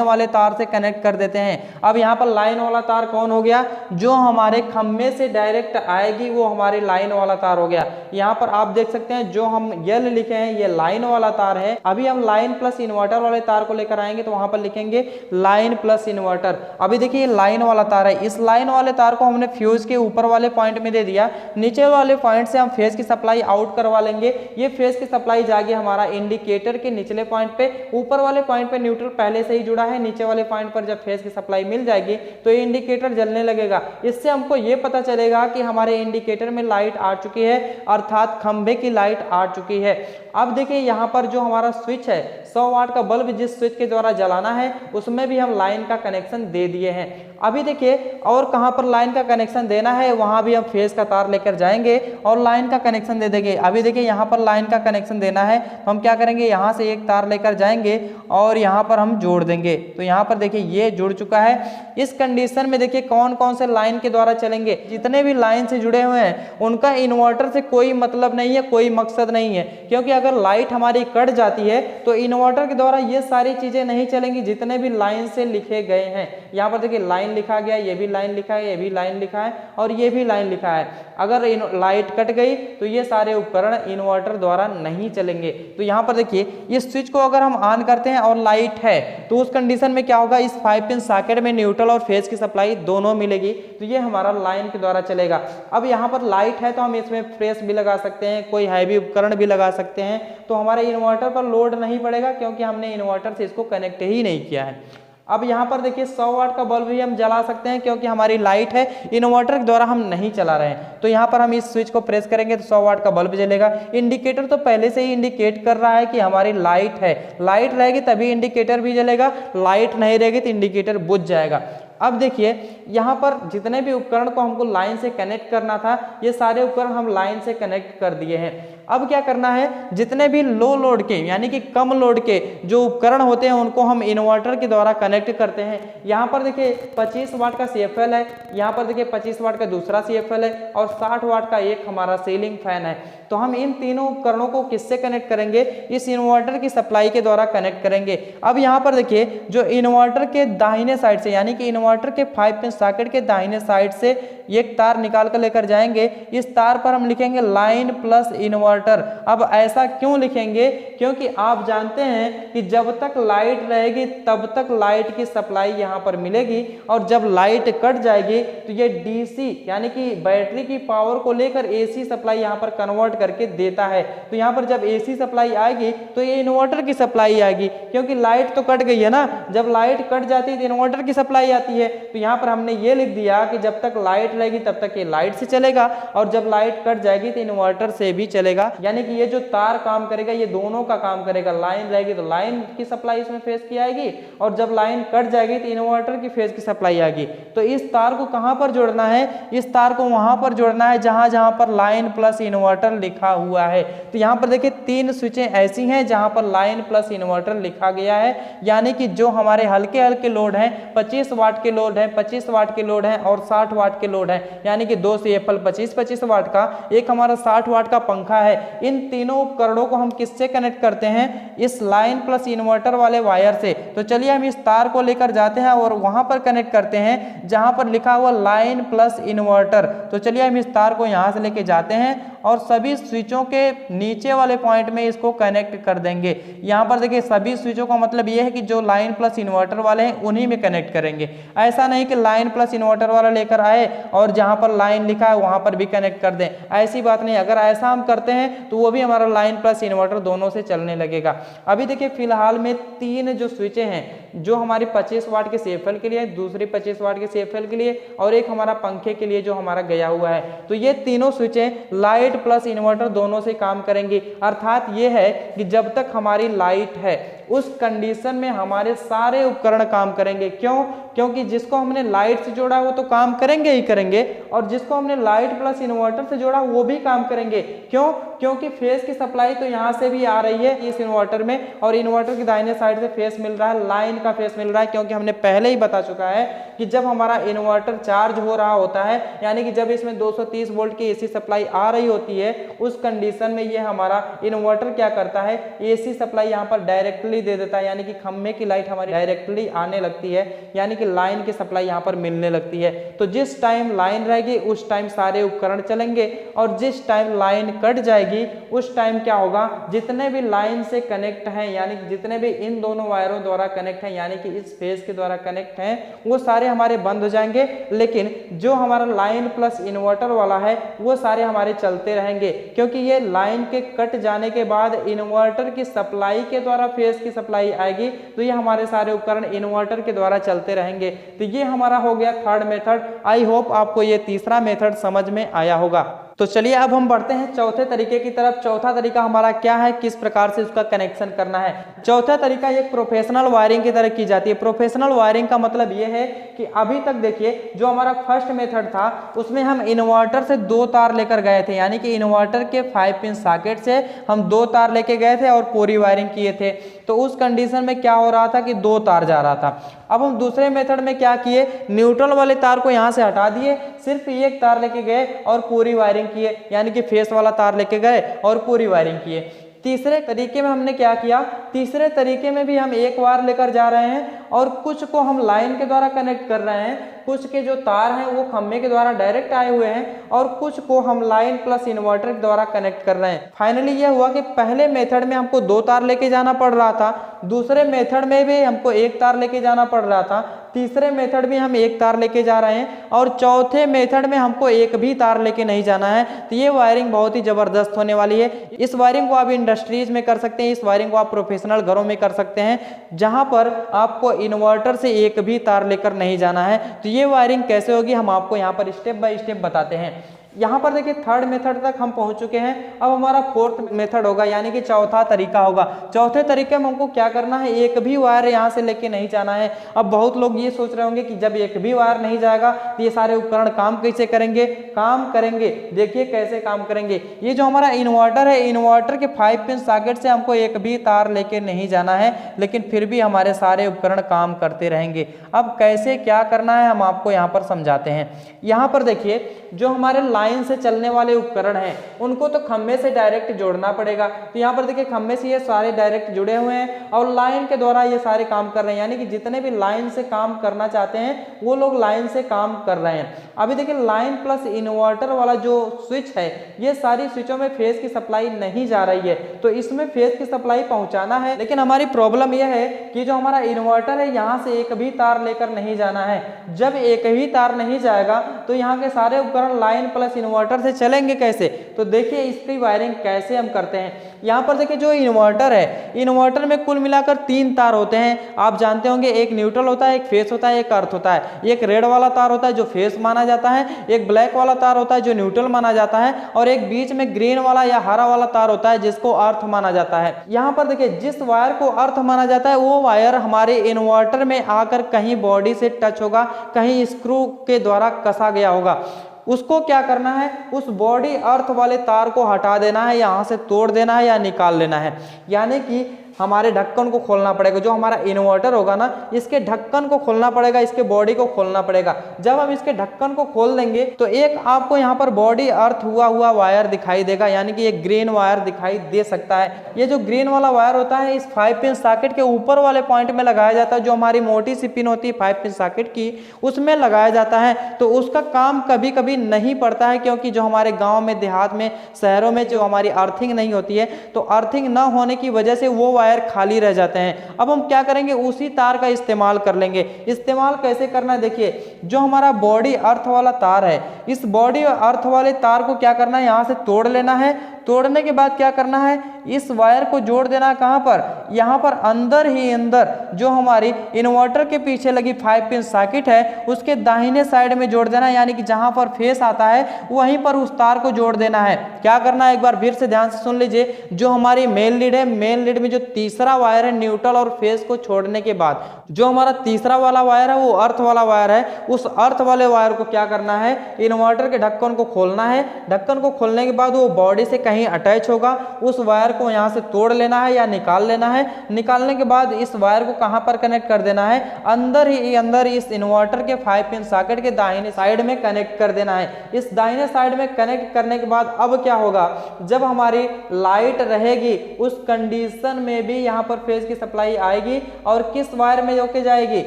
वाले तार से कनेक्ट कर देते हैं। अब यहाँ पर लाइन वाला तार कौन हो गया, जो हमारे खंभे से डायरेक्ट आएगी वो हमारी लाइन वाला तार हो गया। यहाँ पर आप देख सकते हैं जो हम यल लिखे हैं ये लाइन वाला तार है। अभी हम लाइन प्लस इन्वर्टर वाले तार को लेकर आएंगे, तो वहां पर लिखेंगे लाइन प्लस इन्वर्टर। अभी देखिए लाइन वाला तार है, इस लाइन वाले तार को हमने फ्यूज के ऊपर वाले पॉइंट में दे दिया, नीचे वाले पॉइंट से हम फेज की सप्लाई आउट करवा लेंगे। ये फेज की सप्लाई जाएगी हमारा इंडिकेटर के निचले पॉइंट पे। ऊपर वाले पॉइंट पे न्यूट्रल पहले से ही जुड़ा है, नीचे वाले पॉइंट पर जब फेज की सप्लाई मिल जाएगी तो ये इंडिकेटर जलने लगेगा। इससे हमको ये पता चलेगा कि हमारे इंडिकेटर में लाइट आ चुकी है, अर्थात खंभे की लाइट आ चुकी है। अब देखिए यहाँ पर जो हमारा स्विच है, 100 वाट का बल्ब जिस स्विच के द्वारा जलाना है उसमें भी हम लाइन का कनेक्शन दे दिए हैं। अभी देखिए और कहाँ पर लाइन का कनेक्शन देना है, वहां भी हम फेज का तार लेकर जाएंगे और लाइन का कनेक्शन दे देंगे। अभी देखिए यहाँ पर लाइन का कनेक्शन देना है, तो हम क्या करेंगे, यहाँ से एक तार लेकर जाएंगे और यहाँ पर हम जोड़ देंगे। तो यहाँ पर देखिए ये जुड़ चुका है। इस कंडीशन में देखिए कौन कौन से लाइन के द्वारा चलेंगे, जितने भी लाइन से जुड़े हुए हैं उनका इन्वर्टर से कोई मतलब नहीं है, कोई मकसद नहीं है। क्योंकि अगर लाइट हमारी कट जाती है तो इन्वर्टर के द्वारा ये सारी चीजें नहीं चलेंगी जितने भी लाइन से लिखे गए हैं। यहाँ पर देखिए लाइन लिखा गया, ये भी लाइन लिखा है, ये भी लाइन लिखा है और ये भी लाइन लिखा है। अगर लाइट कट गई तो ये सारे उपकरण इन्वर्टर द्वारा नहीं चलेंगे। तो यहाँ पर देखिए इस स्विच को अगर हम ऑन करते हैं और लाइट है तो उस कंडीशन में क्या होगा, इस 5 पिन सॉकेट में न्यूट्रल और फेज की सप्लाई दोनों मिलेगी, तो ये हमारा लाइन के द्वारा चलेगा। अब यहाँ पर लाइट है तो हम इसमें प्रेस भी लगा सकते हैं, कोई हैवी उपकरण भी लगा सकते हैं, तो हमारे इन्वर्टर पर लोड नहीं पड़ेगा क्योंकि हमने इन्वर्टर से इसको कनेक्ट ही नहीं किया है। अब यहाँ पर देखिए 100 वाट का बल्ब भी हम जला सकते हैं क्योंकि हमारी लाइट है, इन्वर्टर के द्वारा हम नहीं चला रहे हैं। तो यहाँ पर हम इस स्विच को प्रेस करेंगे तो 100 वाट का बल्ब जलेगा। इंडिकेटर तो पहले से ही इंडिकेट कर रहा है कि हमारी लाइट है, लाइट रहेगी तभी इंडिकेटर भी जलेगा, लाइट नहीं रहेगी तो इंडिकेटर बुझ जाएगा। अब देखिए यहाँ पर जितने भी उपकरण को हमको लाइन से कनेक्ट करना था, ये सारे उपकरण हम लाइन से कनेक्ट कर दिए हैं। अब क्या करना है, जितने भी लो लोड के यानी कि कम लोड के जो उपकरण होते हैं उनको हम इन्वर्टर के द्वारा कनेक्ट करते हैं। यहाँ पर देखिए 25 वाट का CFL है, यहाँ पर देखिए 25 वाट का दूसरा CFL है और 60 वाट का एक हमारा सीलिंग फैन है। तो हम इन तीनों उपकरणों को किससे कनेक्ट करेंगे, इस इन्वर्टर की सप्लाई के द्वारा कनेक्ट करेंगे। अब यहाँ पर देखिए जो इन्वर्टर के दाहिने साइड से यानी कि इन्वर्टर के 5 पिन सॉकेट के दाहिने साइड से एक तार निकाल कर लेकर जाएंगे, इस तार पर हम लिखेंगे लाइन प्लस इन्वर्टर। अब ऐसा क्यों लिखेंगे, क्योंकि आप जानते हैं कि जब तक लाइट रहेगी तब तक लाइट की सप्लाई यहाँ पर मिलेगी और जब लाइट कट जाएगी तो ये DC यानी कि बैटरी की पावर को लेकर AC सप्लाई यहाँ पर कन्वर्ट करके देता है। तो यहाँ पर जब AC सप्लाई आएगी तो ये इन्वर्टर की सप्लाई आएगी, क्योंकि लाइट तो कट गई है ना, जब लाइट कट जाती है तो इन्वर्टर की सप्लाई आती है। तो यहाँ पर हमने ये लिख दिया कि जब तक लाइट रहेगी तब तक ये लाइट से चलेगा और जब लाइट कट जाएगी तो इन्वर्टर से भी चलेगा। यानी कि ये जो तार काम करेगा ये दोनों का काम करेगा, लाइन रहेगी तो लाइन की सप्लाई इसमें फेज की आएगी और जब लाइन कट जाएगी तो इन्वर्टर की फेज की सप्लाई आएगी। तो इस तार को कहां पर जोड़ना है, इस तार को वहां पर जोड़ना है जहां जहां पर लाइन प्लस इन्वर्टर लिखा हुआ है। तो यहाँ पर देखिए 3 स्विचें ऐसी हैं जहां पर लाइन प्लस इन्वर्टर लिखा गया है, यानी कि जो हमारे हल्के हल्के लोड हैं 25 वाट के लोड है, 25 वाट के लोड है और 60 वाट के लोड है, यानी कि 2 CFL 25 वाट का, एक हमारा 60 वाट का पंखा है। इन तीनों उपकरणों को हम किससे कनेक्ट करते हैं, इस लाइन प्लस इन्वर्टर वाले वायर से। तो चलिए हम इस तार को लेकर जाते हैं और वहां पर कनेक्ट करते हैं जहां पर लिखा हुआ लाइन प्लस इन्वर्टर। तो चलिए हम इस तार को यहां से लेके जाते हैं और सभी स्विचों के नीचे वाले पॉइंट में इसको कनेक्ट कर देंगे। यहाँ पर देखिए सभी स्विचों का मतलब ये है कि जो लाइन प्लस इन्वर्टर वाले हैं उन्हीं में कनेक्ट करेंगे। ऐसा नहीं कि लाइन प्लस इन्वर्टर वाला लेकर आए और जहां पर लाइन लिखा है वहां पर भी कनेक्ट कर दें, ऐसी बात नहीं। अगर ऐसा हम करते हैं तो वो भी हमारा लाइन प्लस इन्वर्टर दोनों से चलने लगेगा। अभी देखिए फिलहाल में 3 जो स्विचें हैं, जो हमारी 25 वाट के CFL के लिए, दूसरी 25 वाट के CFL के लिए और एक हमारा पंखे के लिए जो हमारा गया हुआ है, तो ये तीनों स्विचें लाइट प्लस इन्वर्टर दोनों से काम करेंगी। अर्थात ये है कि जब तक हमारी लाइट है उस कंडीशन में हमारे सारे उपकरण काम करेंगे। क्यों, क्योंकि जिसको हमने लाइट से जोड़ा वो तो काम करेंगे ही करेंगे और जिसको हमने लाइट प्लस इन्वर्टर से जोड़ा वो भी काम करेंगे। क्यों, क्योंकि फेस की सप्लाई तो यहाँ से भी आ रही है इस इन्वर्टर में और इन्वर्टर की दाहिने साइड से फेस मिल रहा है, लाइन का फेस मिल रहा है, क्योंकि हमने पहले ही बता चुका है कि जब हमारा इन्वर्टर चार्ज हो रहा होता है यानी कि जब इसमें 230 वोल्ट की AC सप्लाई आ रही होती है उस कंडीशन में ये हमारा इन्वर्टर क्या करता है, AC सप्लाई यहाँ पर डायरेक्टली दे देता है, यानी कि खम्भे की लाइट हमारी डायरेक्टली आने लगती है, यानी कि लाइन की सप्लाई यहाँ पर मिलने लगती है। तो जिस टाइम लाइन रहेगी उस टाइम सारे उपकरण चलेंगे और जिस टाइम लाइन कट जाएगी उस टाइम क्या होगा, जितने भी लाइन से कनेक्ट हैं यानी कि जितने भी इन दोनों वायरों द्वारा कनेक्ट हैं यानी कि इस फेज के द्वारा कनेक्ट हैं वो सारे हमारे बंद हो जाएंगे, लेकिन जो हमारा लाइन प्लस इन्वर्टर वाला है वो सारे हमारे चलते रहेंगे, क्योंकि ये लाइन के कट जाने के बाद इन्वर्टर की सप्लाई के द्वारा फेज की सप्लाई आएगी, तो ये हमारे सारे उपकरण इन्वर्टर के द्वारा चलते रहेंगे। तो ये हमारा हो गया थर्ड मेथड। आई होप आपको ये तीसरा मेथड समझ में आया होगा। तो चलिए अब हम बढ़ते हैं चौथे तरीके की तरफ। चौथा तरीका हमारा क्या है, किस प्रकार से उसका कनेक्शन करना है। चौथा तरीका एक प्रोफेशनल वायरिंग की तरह की जाती है। प्रोफेशनल वायरिंग का मतलब ये है कि अभी तक देखिए जो हमारा फर्स्ट मेथड था उसमें हम इन्वर्टर से 2 तार लेकर गए थे, यानी कि इन्वर्टर के 5 पिन सॉकेट से हम 2 तार लेके गए थे और पूरी वायरिंग किए थे। तो उस कंडीशन में क्या हो रहा था कि 2 तार जा रहा था। अब हम दूसरे मेथड में क्या किए, न्यूट्रल वाले तार को यहाँ से हटा दिए, सिर्फ एक तार लेके गए और पूरी वायरिंग किए, यानी कि फेस वाला तार लेके गए और पूरी वायरिंग किए। तीसरे तरीके में हमने क्या किया, तीसरे तरीके में भी हम एक वायर लेकर जा रहे हैं और कुछ को हम लाइन के द्वारा कनेक्ट कर रहे हैं, कुछ के जो तार हैं वो खम्भे के द्वारा डायरेक्ट आए हुए हैं और कुछ को हम लाइन प्लस इन्वर्टर के द्वारा कनेक्ट कर रहे हैं। फाइनली यह हुआ कि पहले मेथड में हमको 2 तार लेके जाना पड़ रहा था, दूसरे मेथड में भी हमको 1 तार लेके जाना पड़ रहा था, तीसरे मेथड में हम 1 तार लेके जा रहे हैं और चौथे मेथड में हमको 1 भी तार लेके नहीं जाना है। तो ये वायरिंग बहुत ही जबरदस्त होने वाली है। इस वायरिंग को आप इंडस्ट्रीज में कर सकते हैं, इस वायरिंग को आप प्रोफेशनल घरों में कर सकते हैं जहां पर आपको इन्वर्टर से 1 भी तार लेकर नहीं जाना है। तो ये वायरिंग कैसे होगी हम आपको यहाँ पर स्टेप बाय स्टेप बताते हैं। यहाँ पर देखिए थर्ड मेथड तक हम पहुंच चुके हैं। अब हमारा फोर्थ मेथड होगा, यानी कि चौथा तरीका होगा। चौथे तरीके में हमको क्या करना है, एक भी वायर यहाँ से लेके नहीं जाना है। अब बहुत लोग ये सोच रहे होंगे कि जब एक भी वायर नहीं जाएगा तो ये सारे उपकरण काम कैसे करेंगे। काम करेंगे, देखिए कैसे काम करेंगे। ये जो हमारा इन्वर्टर है, इन्वर्टर के 5 पिन सॉकेट से हमको एक भी तार लेके नहीं जाना है, लेकिन फिर भी हमारे सारे उपकरण काम करते रहेंगे। अब कैसे क्या करना है हम आपको यहाँ पर समझाते हैं। यहाँ पर देखिए जो हमारे लाइन से चलने वाले उपकरण हैं उनको तो खंभे से डायरेक्ट जोड़ना पड़ेगा। तो यहाँ पर देखिए खंभे से ये सारे डायरेक्ट जुड़े हुए हैं और लाइन के द्वारा ये सारे काम कर रहे हैं, यानी कि जितने भी लाइन से काम करना चाहते हैं वो लोग लाइन से काम कर रहे हैं। अभी देखिए लाइन प्लस इन्वर्टर वाला जो स्विच है, ये सारी स्विचों में फेज की सप्लाई नहीं जा रही है, तो इसमें फेज की सप्लाई पहुंचाना है। लेकिन हमारी प्रॉब्लम यह है कि जो हमारा इन्वर्टर है यहाँ से एक भी तार लेकर नहीं जाना है। जब एक भी तार नहीं जाएगा तो यहाँ के सारे उपकरण लाइन प्लस इन्वर्टर से चलेंगे कैसे। तो देखिए इसकी वायरिंग कैसे हम करते हैं। यहाँ पर देखिए जो इन्वर्टर है, इन्वर्टर में कुल मिलाकर 3 तार होते हैं। आप जानते होंगे एक न्यूट्रल होता है, एक फेस होता है, एक अर्थ होता है। एक रेड वाला तार होता है जो फेस माना जाता है, एक ब्लैक वाला तार होता है जो न्यूट्रल माना जाता है, और एक बीच में ग्रीन वाला या हरा वाला तार होता है जिसको अर्थ माना जाता है। यहाँ पर देखिए जिस वायर को अर्थ माना जाता है वो वायर हमारे इन्वर्टर में आकर कहीं बॉडी से टच होगा, कहीं स्क्रू के द्वारा कसा गया होगा। उसको क्या करना है, उस बॉडी अर्थ वाले तार को हटा देना है, यहाँ से तोड़ देना है या निकाल लेना है। यानी कि हमारे ढक्कन को खोलना पड़ेगा। जो हमारा इन्वर्टर होगा ना, इसके ढक्कन को खोलना पड़ेगा, इसके बॉडी को खोलना पड़ेगा। जब हम इसके ढक्कन को खोल देंगे तो एक आपको यहाँ पर बॉडी अर्थ हुआ वायर दिखाई देगा, यानी कि एक ग्रीन वायर दिखाई दे सकता है। ये जो ग्रीन वाला वायर होता है इस 5 पिन सॉकेट के ऊपर वाले पॉइंट में लगाया जाता है। जो हमारी मोटी सी पिन होती है 5 पिन सॉकेट की, उसमें लगाया जाता है। तो उसका काम कभी कभी नहीं पड़ता है, क्योंकि जो हमारे गाँव में, देहात में, शहरों में जो हमारी अर्थिंग नहीं होती है, तो अर्थिंग न होने की वजह से वो वायर खाली रह जाते हैं। अब हम क्या करेंगे, उसी तार का इस्तेमाल कर लेंगे। इस्तेमाल कैसे करना है, देखिए जो हमारा बॉडी अर्थ वाला तार है, इस बॉडी अर्थ वाले तार को क्या करना है, यहाँ से तोड़ लेना है। तोड़ने के बाद क्या करना है, इस वायर को जोड़ देना है कहाँ पर, यहाँ पर अंदर ही अंदर जो हमारी इन्वर्टर के पीछे लगी 5 पिन सॉकेट है उसके दाहिने साइड में जोड़ देना है। यानी कि जहाँ पर फेस आता है वहीं पर उस तार को जोड़ देना है। क्या करना है, एक बार फिर से ध्यान से सुन लीजिए। जो हमारी मेन लीड है, मेन लीड में जो तीसरा वायर है न्यूट्रल और फेस को छोड़ने के बाद जो हमारा तीसरा वाला वायर है वो अर्थ वाला वायर है। उस अर्थ वाले वायर को क्या करना है, इन्वर्टर के ढक्कन को खोलना है। ढक्कन को खोलने के बाद वो बॉडी से कहीं अटैच होगा, उस वायर को यहाँ से तोड़ लेना है या निकाल लेना है। निकालने के बाद इस वायर को कहाँ पर कनेक्ट कर देना है, अंदर ही अंदर इस इन्वर्टर के 5 पिन सॉकेट के दाहिने साइड में कनेक्ट कर देना है। इस दाहिने साइड में कनेक्ट करने के बाद अब क्या होगा, जब हमारी लाइट रहेगी उस कंडीशन में भी यहाँ पर फेज की सप्लाई आएगी। और किस वायर में होके जाएगी,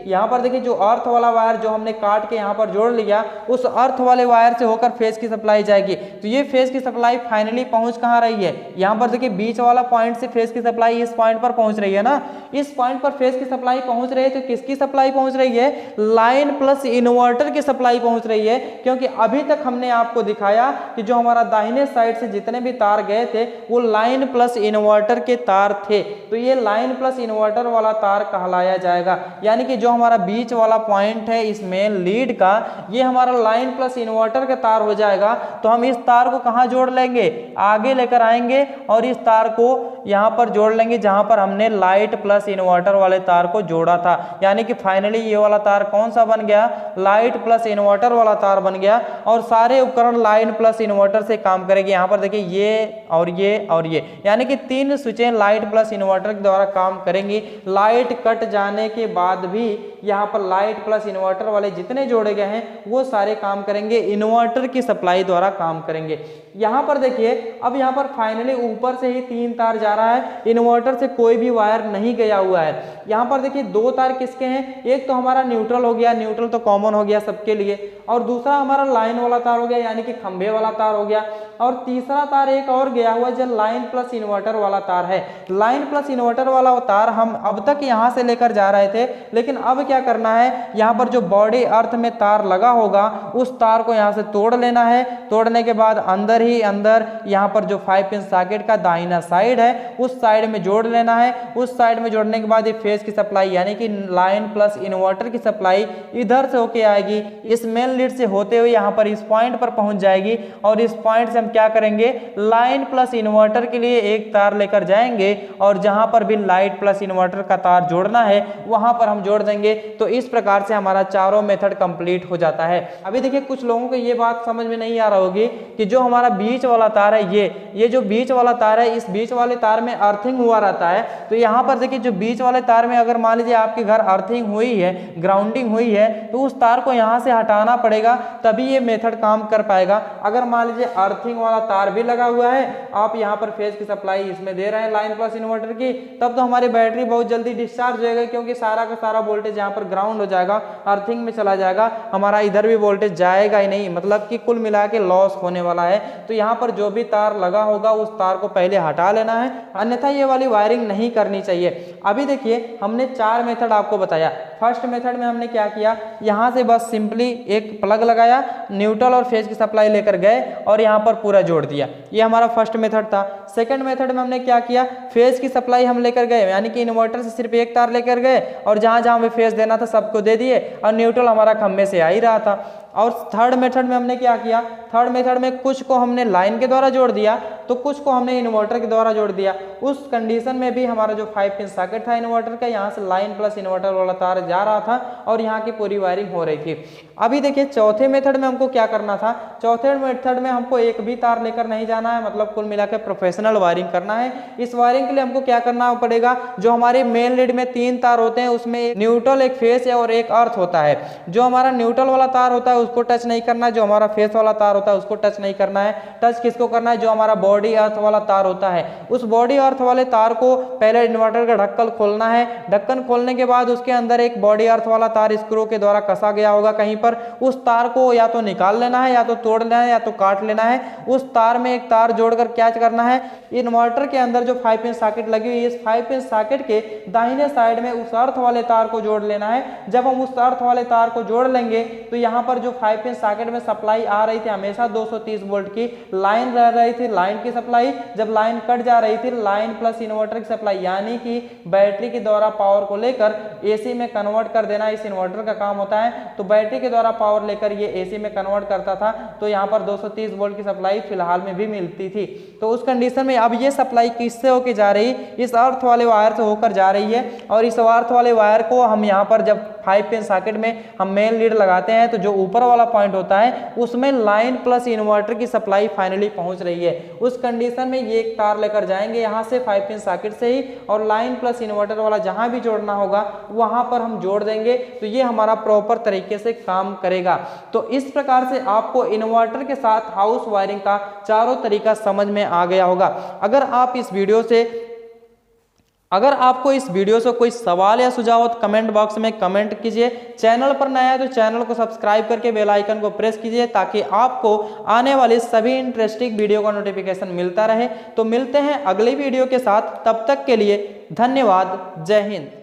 यहाँ पर देखिए जो अर्थ वाला वायर जो हमने काट के यहाँ पर जोड़ लिया, उस अर्थ वाले वायर से होकर फेज की सप्लाई जाएगी। तो ये फेज की सप्लाई फाइनली पहुंच कहाँ रही है, यहाँ पर देखिए बीच वाला पॉइंट से फेज की सप्लाई इस पॉइंट पर पहुंच रही है ना। इस पॉइंट पर फेज की सप्लाई पहुंच रही है, तो किसकी सप्लाई पहुंच रही है, लाइन प्लस इन्वर्टर की सप्लाई पहुंच रही है। क्योंकि अभी तक हमने आपको दिखाया कि जो हमारा दाहिने साइड से जितने भी तार गए थे वो लाइन प्लस इन्वर्टर के तार थे। तो ये लाइन प्लस इन्वर्टर वाला तार कहलाया जाएगा। यानी कि जो हमारा बीच वाला पॉइंट है इस मेन लीड का, ये हमारा लाइन प्लस इन्वर्टर का तार हो जाएगा। तो हम इस तार को कहाँ जोड़ लेंगे, आगे लेकर आएंगे और इस तार को यहाँ पर जोड़ लेंगे जहां पर हमने लाइट प्लस इन्वर्टर वाले तार को जोड़ा था। यानी कि फाइनली ये वाला तार कौन सा बन गया, लाइट प्लस इन्वर्टर वाला तार बन गया। और सारे उपकरण लाइन प्लस इन्वर्टर से काम करेंगे। यहाँ पर देखिए ये और ये और ये, यानी कि 3 स्विचें लाइट प्लस इन्वर्टर के द्वारा काम करेंगी। लाइट कट जाने के बाद भी यहाँ पर लाइट प्लस इन्वर्टर वाले जितने जोड़े गए हैं वो सारे काम करेंगे, इन्वर्टर की सप्लाई द्वारा काम करेंगे। यहाँ पर देखिए अब यहाँ पर फाइनली ऊपर से ही 3 तार जा रहा है, इन्वर्टर से कोई भी वायर नहीं गया हुआ है। यहाँ पर देखिए 2 तार किसके हैं, एक तो हमारा न्यूट्रल हो गया, न्यूट्रल तो कॉमन हो गया सबके लिए, और दूसरा हमारा लाइन वाला तार हो गया यानी कि खंभे वाला तार हो गया, और तीसरा तार एक और गया हुआ जो लाइन प्लस इन्वर्टर वाला तार है। लाइन प्लस इन्वर्टर वाला तार हम अब तक यहाँ से लेकर जा रहे थे, लेकिन अब क्या करना है, यहाँ पर जो बॉडी अर्थ में तार लगा होगा उस तार को यहाँ से तोड़ लेना है। तोड़ने के बाद अंदर ही अंदर यहाँ पर जो 5 पिन सॉकेट का दाहिना साइड है उस साइड में जोड़ लेना है। उस साइड में जोड़ने के बाद ये फेज की सप्लाई यानी कि लाइन प्लस इन्वर्टर की सप्लाई इधर से होके आएगी, इस मेन लीड से होते हुए यहाँ पर इस पॉइंट पर पहुंच जाएगी और इस पॉइंट से हम क्या करेंगे, लाइन प्लस इन्वर्टर के लिए एक तार लेकर जाएंगे और जहां पर भी लाइट प्लस इन्वर्टर का तार जोड़ना है वहां पर हम जोड़ देंगे। तो इस प्रकार से हमारा चारों मेथड कंप्लीट हो जाता है। अभी देखिए कुछ लोगों को ये बात समझ में नहीं आ रहा होगी कि जो हमारा बीच वाला तार है ये जो बीच वाला तार है, इस बीच वाले तार में अर्थिंग हुआ रहता है। तो यहाँ पर देखिए जो बीच वाले तार में अगर मान लीजिए आपके घर अर्थिंग हुई है, ग्राउंडिंग हुई है, तो उस तार को यहाँ से हटाना पड़ेगा तभी ये मेथड काम कर पाएगा। अगर मान लीजिए अर्थिंग वाला तार भी लगा हुआ है, आप यहाँ पर फेज की सप्लाई इसमें दे रहे हैं लाइन प्लस इन्वर्टर की, तब तो हमारी बैटरी बहुत जल्दी डिस्चार्ज हो जाएगी क्योंकि सारा का सारा वोल्टेज यहाँ पर ग्राउंड हो जाएगा, अर्थिंग में चला जाएगा, हमारा इधर भी वोल्टेज जाएगा ही नहीं, मतलब कि कुल मिला के लॉस होने वाला है। तो यहाँ पर जो भी तार लगा होगा उस तार को पहले हटा लेना है, अन्यथा ये वाली वायरिंग नहीं करनी चाहिए। अभी देखिए हमने 4 मेथड आपको बताया। फर्स्ट मेथड में हमने क्या किया, यहाँ से बस सिंपली एक प्लग लगाया, न्यूट्रल और फेज की सप्लाई लेकर गए और यहाँ पर पूरा जोड़ दिया। ये हमारा फर्स्ट मेथड था। सेकंड मेथड में हमने क्या किया, फेज की सप्लाई हम लेकर गए यानी कि इन्वर्टर से सिर्फ एक तार लेकर गए और जहां जहां हमें फेज देना था सबको दे दिए और न्यूट्रल हमारा खंभे से आ ही रहा था। और थर्ड मेथड में हमने क्या किया, थर्ड मेथड में कुछ को हमने लाइन के द्वारा जोड़ दिया तो कुछ को हमने इन्वर्टर के द्वारा जोड़ दिया। उस कंडीशन में भी हमारा जो 5 पिन सॉकेट था इन्वर्टर का, यहाँ से लाइन प्लस इन्वर्टर वाला तार जा रहा था और यहाँ की पूरी वायरिंग हो रही थी। अभी देखिए चौथे मेथड में हमको क्या करना था, चौथे मेथड में हमको एक भी तार लेकर नहीं जाना है, मतलब कुल मिलाकर प्रोफेशनल वायरिंग करना है। इस वायरिंग के लिए हमको क्या करना पड़ेगा, जो हमारे मेन लीड में 3 तार होते हैं उसमें न्यूट्रल, एक फेस और एक अर्थ होता है। जो हमारा न्यूट्रल वाला तार होता है उसको टच नहीं करना है, जो हमारा फेस वाला तार होता है उसको टच नहीं करना है। टच किसको करना है, जो हमारा बॉडी अर्थ वाला तार होता है उस बॉडी अर्थ वाले तार को पहले इन्वर्टर का ढक्कन खोलना है। ढक्कन खोलने के बाद उसके अंदर एक बॉडी अर्थ वाला तार स्क्रू के द्वारा कसा गया होगा कहीं पर, उस तार को या तो निकाल लेना है या तो तोड़ लेना है या तो काट लेना है। उस तार में एक तार जोड़कर क्या करना है, इन्वर्टर के अंदर जो 5 पिन सॉकेट लगी हुई है इस 5 पिन सॉकेट के दाहिने साइड में उस अर्थ वाले तार को जोड़ लेना है। जब हम उस अर्थ वाले तार को जोड़ लेंगे तो यहाँ पर जो 5 पिन सॉकेट में सप्लाई आ रही थी हमेशा 230 वोल्ट की लाइन रह रही थी, लाइन की सप्लाई, जब लाइन कट जा रही थी लाइन प्लस इन्वर्टर की सप्लाई यानी कि बैटरी के द्वारा पावर को लेकर एसी में कन्वर्ट कर देना इस इन्वर्टर का काम होता है। तो बैटरी के द्वारा पावर लेकर ये एसी में कन्वर्ट करता था, तो यहाँ पर 230 वोल्ट की सप्लाई फिलहाल में भी मिलती थी। तो उस कंडीशन में अब ये सप्लाई किससे होकर जा रही, इस अर्थ वाले वायर से होकर जा रही है और इस अर्थ वाले वायर को हम यहाँ पर जब 5 पिन सॉकेट में हम मेन लीड लगाते हैं तो जो ऊपर वाला पॉइंट होता है उसमें लाइन प्लस इन्वर्टर की सप्लाई फाइनली पहुंच रही है। उस कंडीशन में ये एक तार लेकर जाएंगे यहाँ से 5 पिन सॉकेट से ही और लाइन प्लस इन्वर्टर वाला जहां भी जोड़ना होगा वहां पर हम जोड़ देंगे, तो ये हमारा प्रॉपर तरीके से काम करेगा। तो इस प्रकार से आपको इन्वर्टर के साथ हाउस वायरिंग का चारों तरीका समझ में आ गया होगा। अगर आपको इस वीडियो से कोई सवाल या सुझाव हो तो कमेंट बॉक्स में कमेंट कीजिए। चैनल पर नया है तो चैनल को सब्सक्राइब करके बेल आइकन को प्रेस कीजिए ताकि आपको आने वाली सभी इंटरेस्टिंग वीडियो का नोटिफिकेशन मिलता रहे। तो मिलते हैं अगली वीडियो के साथ, तब तक के लिए धन्यवाद। जय हिंद।